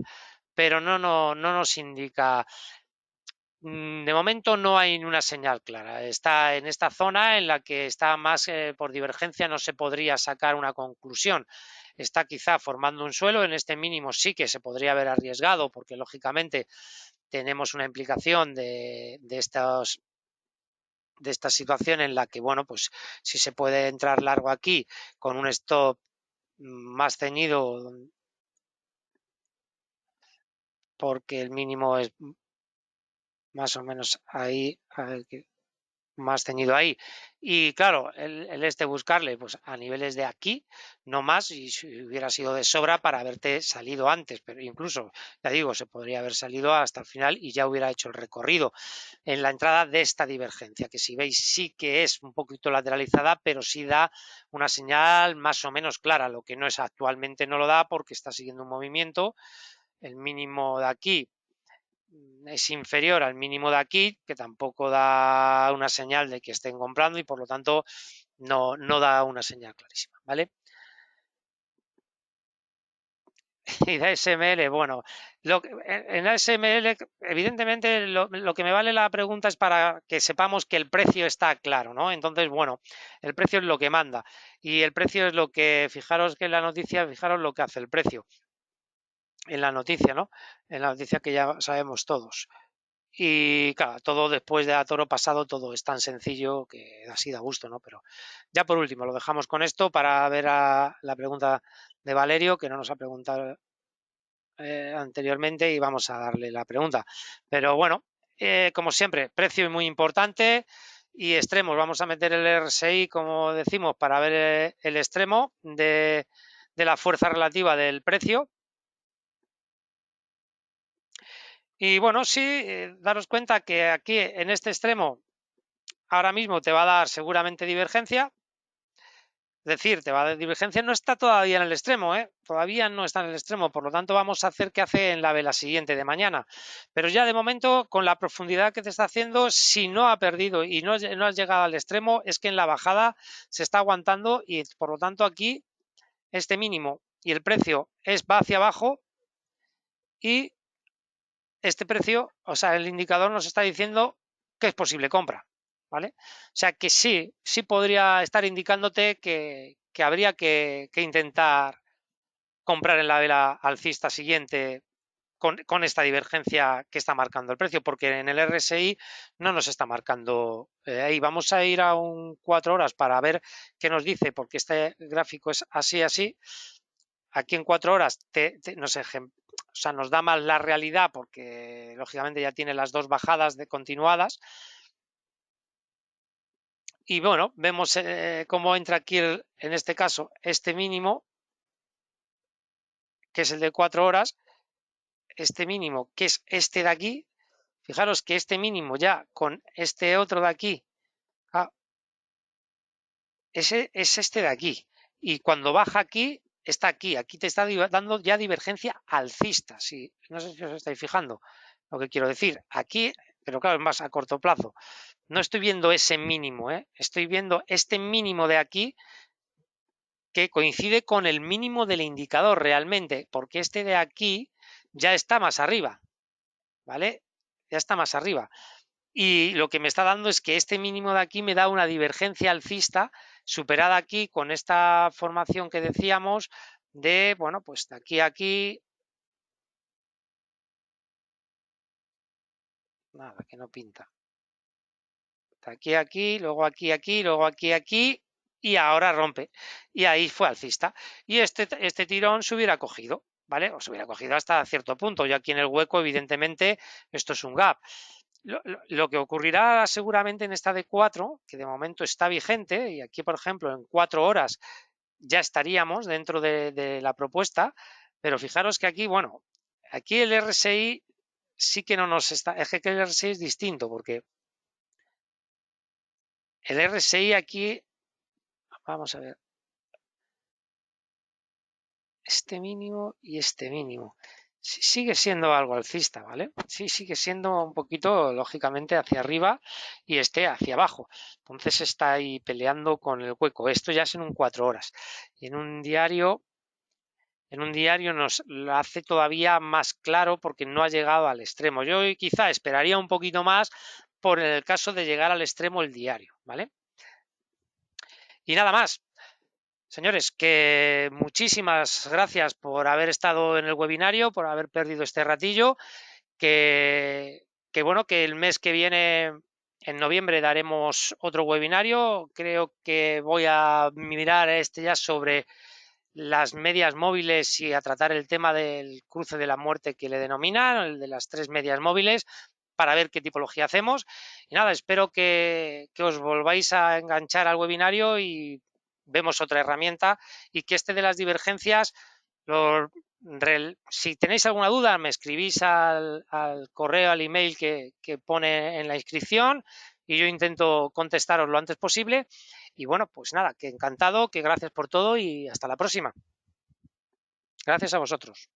pero no nos indica. De momento no hay una señal clara. Está en esta zona en la que está más por divergencia, no se podría sacar una conclusión. Está quizá formando un suelo, en este mínimo sí que se podría haber arriesgado, porque lógicamente tenemos una implicación de esta situación en la que, bueno, pues si se puede entrar largo aquí con un stop más ceñido, porque el mínimo es más o menos ahí, más ceñido ahí. Y claro, el buscarle pues a niveles de aquí, no más, y si hubiera sido de sobra para haberte salido antes, pero incluso, ya digo, se podría haber salido hasta el final y ya hubiera hecho el recorrido en la entrada de esta divergencia, que si veis sí que es un poquito lateralizada, pero sí da una señal más o menos clara, lo que no es actualmente no lo da porque está siguiendo un movimiento, el mínimo de aquí es inferior al mínimo de aquí, que tampoco da una señal de que estén comprando y por lo tanto no da una señal clarísima, ¿vale? Y de ASML, bueno, en ASML, evidentemente, lo que me vale la pregunta es para que sepamos que el precio está claro, ¿no? Entonces, bueno, el precio es lo que manda y el precio es lo que, fijaros que en la noticia, fijaros lo que hace el precio en la noticia, ¿no? En la noticia que ya sabemos todos. Y claro, todo después de a toro pasado, todo es tan sencillo que así da gusto, ¿no? Pero ya por último, lo dejamos con esto para ver a la pregunta de Valerio, que no nos ha preguntado anteriormente, y vamos a darle la pregunta. Pero bueno, como siempre, precio muy importante y extremos. Vamos a meter el RSI, como decimos, para ver el extremo de la fuerza relativa del precio. Y bueno, sí, daros cuenta que aquí en este extremo ahora mismo te va a dar seguramente divergencia, es decir, te va a dar divergencia, no está todavía en el extremo, todavía no está en el extremo, por lo tanto vamos a hacer que hace en la vela siguiente de mañana, pero ya de momento con la profundidad que te está haciendo, si no ha perdido y no has llegado al extremo, es que en la bajada se está aguantando y por lo tanto aquí este mínimo y el precio va hacia abajo y este precio, o sea, el indicador nos está diciendo que es posible compra, ¿vale? O sea que sí podría estar indicándote que habría que intentar comprar en la vela alcista siguiente con esta divergencia que está marcando el precio, porque en el RSI no nos está marcando ahí. Vamos a ir a un 4 horas para ver qué nos dice, porque este gráfico es así. Aquí en 4 horas nos da mal la realidad porque lógicamente ya tiene las dos bajadas continuadas. Y bueno, vemos cómo entra aquí en este caso este mínimo, que es el de 4 horas, este mínimo, que es este de aquí. Fijaros que este mínimo ya con este otro de aquí, ah, ese es este de aquí. Y cuando baja aquí, está aquí te está dando ya divergencia alcista. No sé si os estáis fijando lo que quiero decir. Aquí, pero claro, es más a corto plazo. No estoy viendo ese mínimo, estoy viendo este mínimo de aquí que coincide con el mínimo del indicador realmente, porque este de aquí ya está más arriba, ¿vale? Ya está más arriba. Y lo que me está dando es que este mínimo de aquí me da una divergencia alcista superada aquí con esta formación que decíamos de, bueno, pues de aquí a aquí, nada, que no pinta. De aquí a aquí, luego aquí, luego aquí y ahora rompe. Y ahí fue alcista. Y este tirón se hubiera cogido, ¿vale? O se hubiera cogido hasta cierto punto. Y aquí en el hueco, evidentemente, esto es un gap. Lo que ocurrirá seguramente en esta de 4, que de momento está vigente, y aquí, por ejemplo, en 4 horas ya estaríamos dentro de la propuesta, pero fijaros que aquí, bueno, aquí el RSI sí que no nos está, es que el RSI es distinto, porque el RSI aquí, vamos a ver, este mínimo y este mínimo. Sigue siendo algo alcista, ¿vale? Sí, sigue siendo un poquito, lógicamente, hacia arriba y este hacia abajo. Entonces está ahí peleando con el hueco. Esto ya es en un 4 horas. Y en un diario nos lo hace todavía más claro porque no ha llegado al extremo. Yo quizá esperaría un poquito más por el caso de llegar al extremo el diario, ¿vale? Y nada más. Señores, que muchísimas gracias por haber estado en el webinario, por haber perdido este ratillo, que bueno, que el mes que viene, en noviembre, daremos otro webinario. Creo que voy a mirar este ya sobre las medias móviles y a tratar el tema del cruce de la muerte que le denominan, el de las 3 medias móviles, para ver qué tipología hacemos. Y nada, espero que os volváis a enganchar al webinario y vemos otra herramienta y que este de las divergencias, si tenéis alguna duda, me escribís al correo, al email que pone en la inscripción y yo intento contestaros lo antes posible. Y bueno, pues nada, que encantado, que gracias por todo y hasta la próxima. Gracias a vosotros.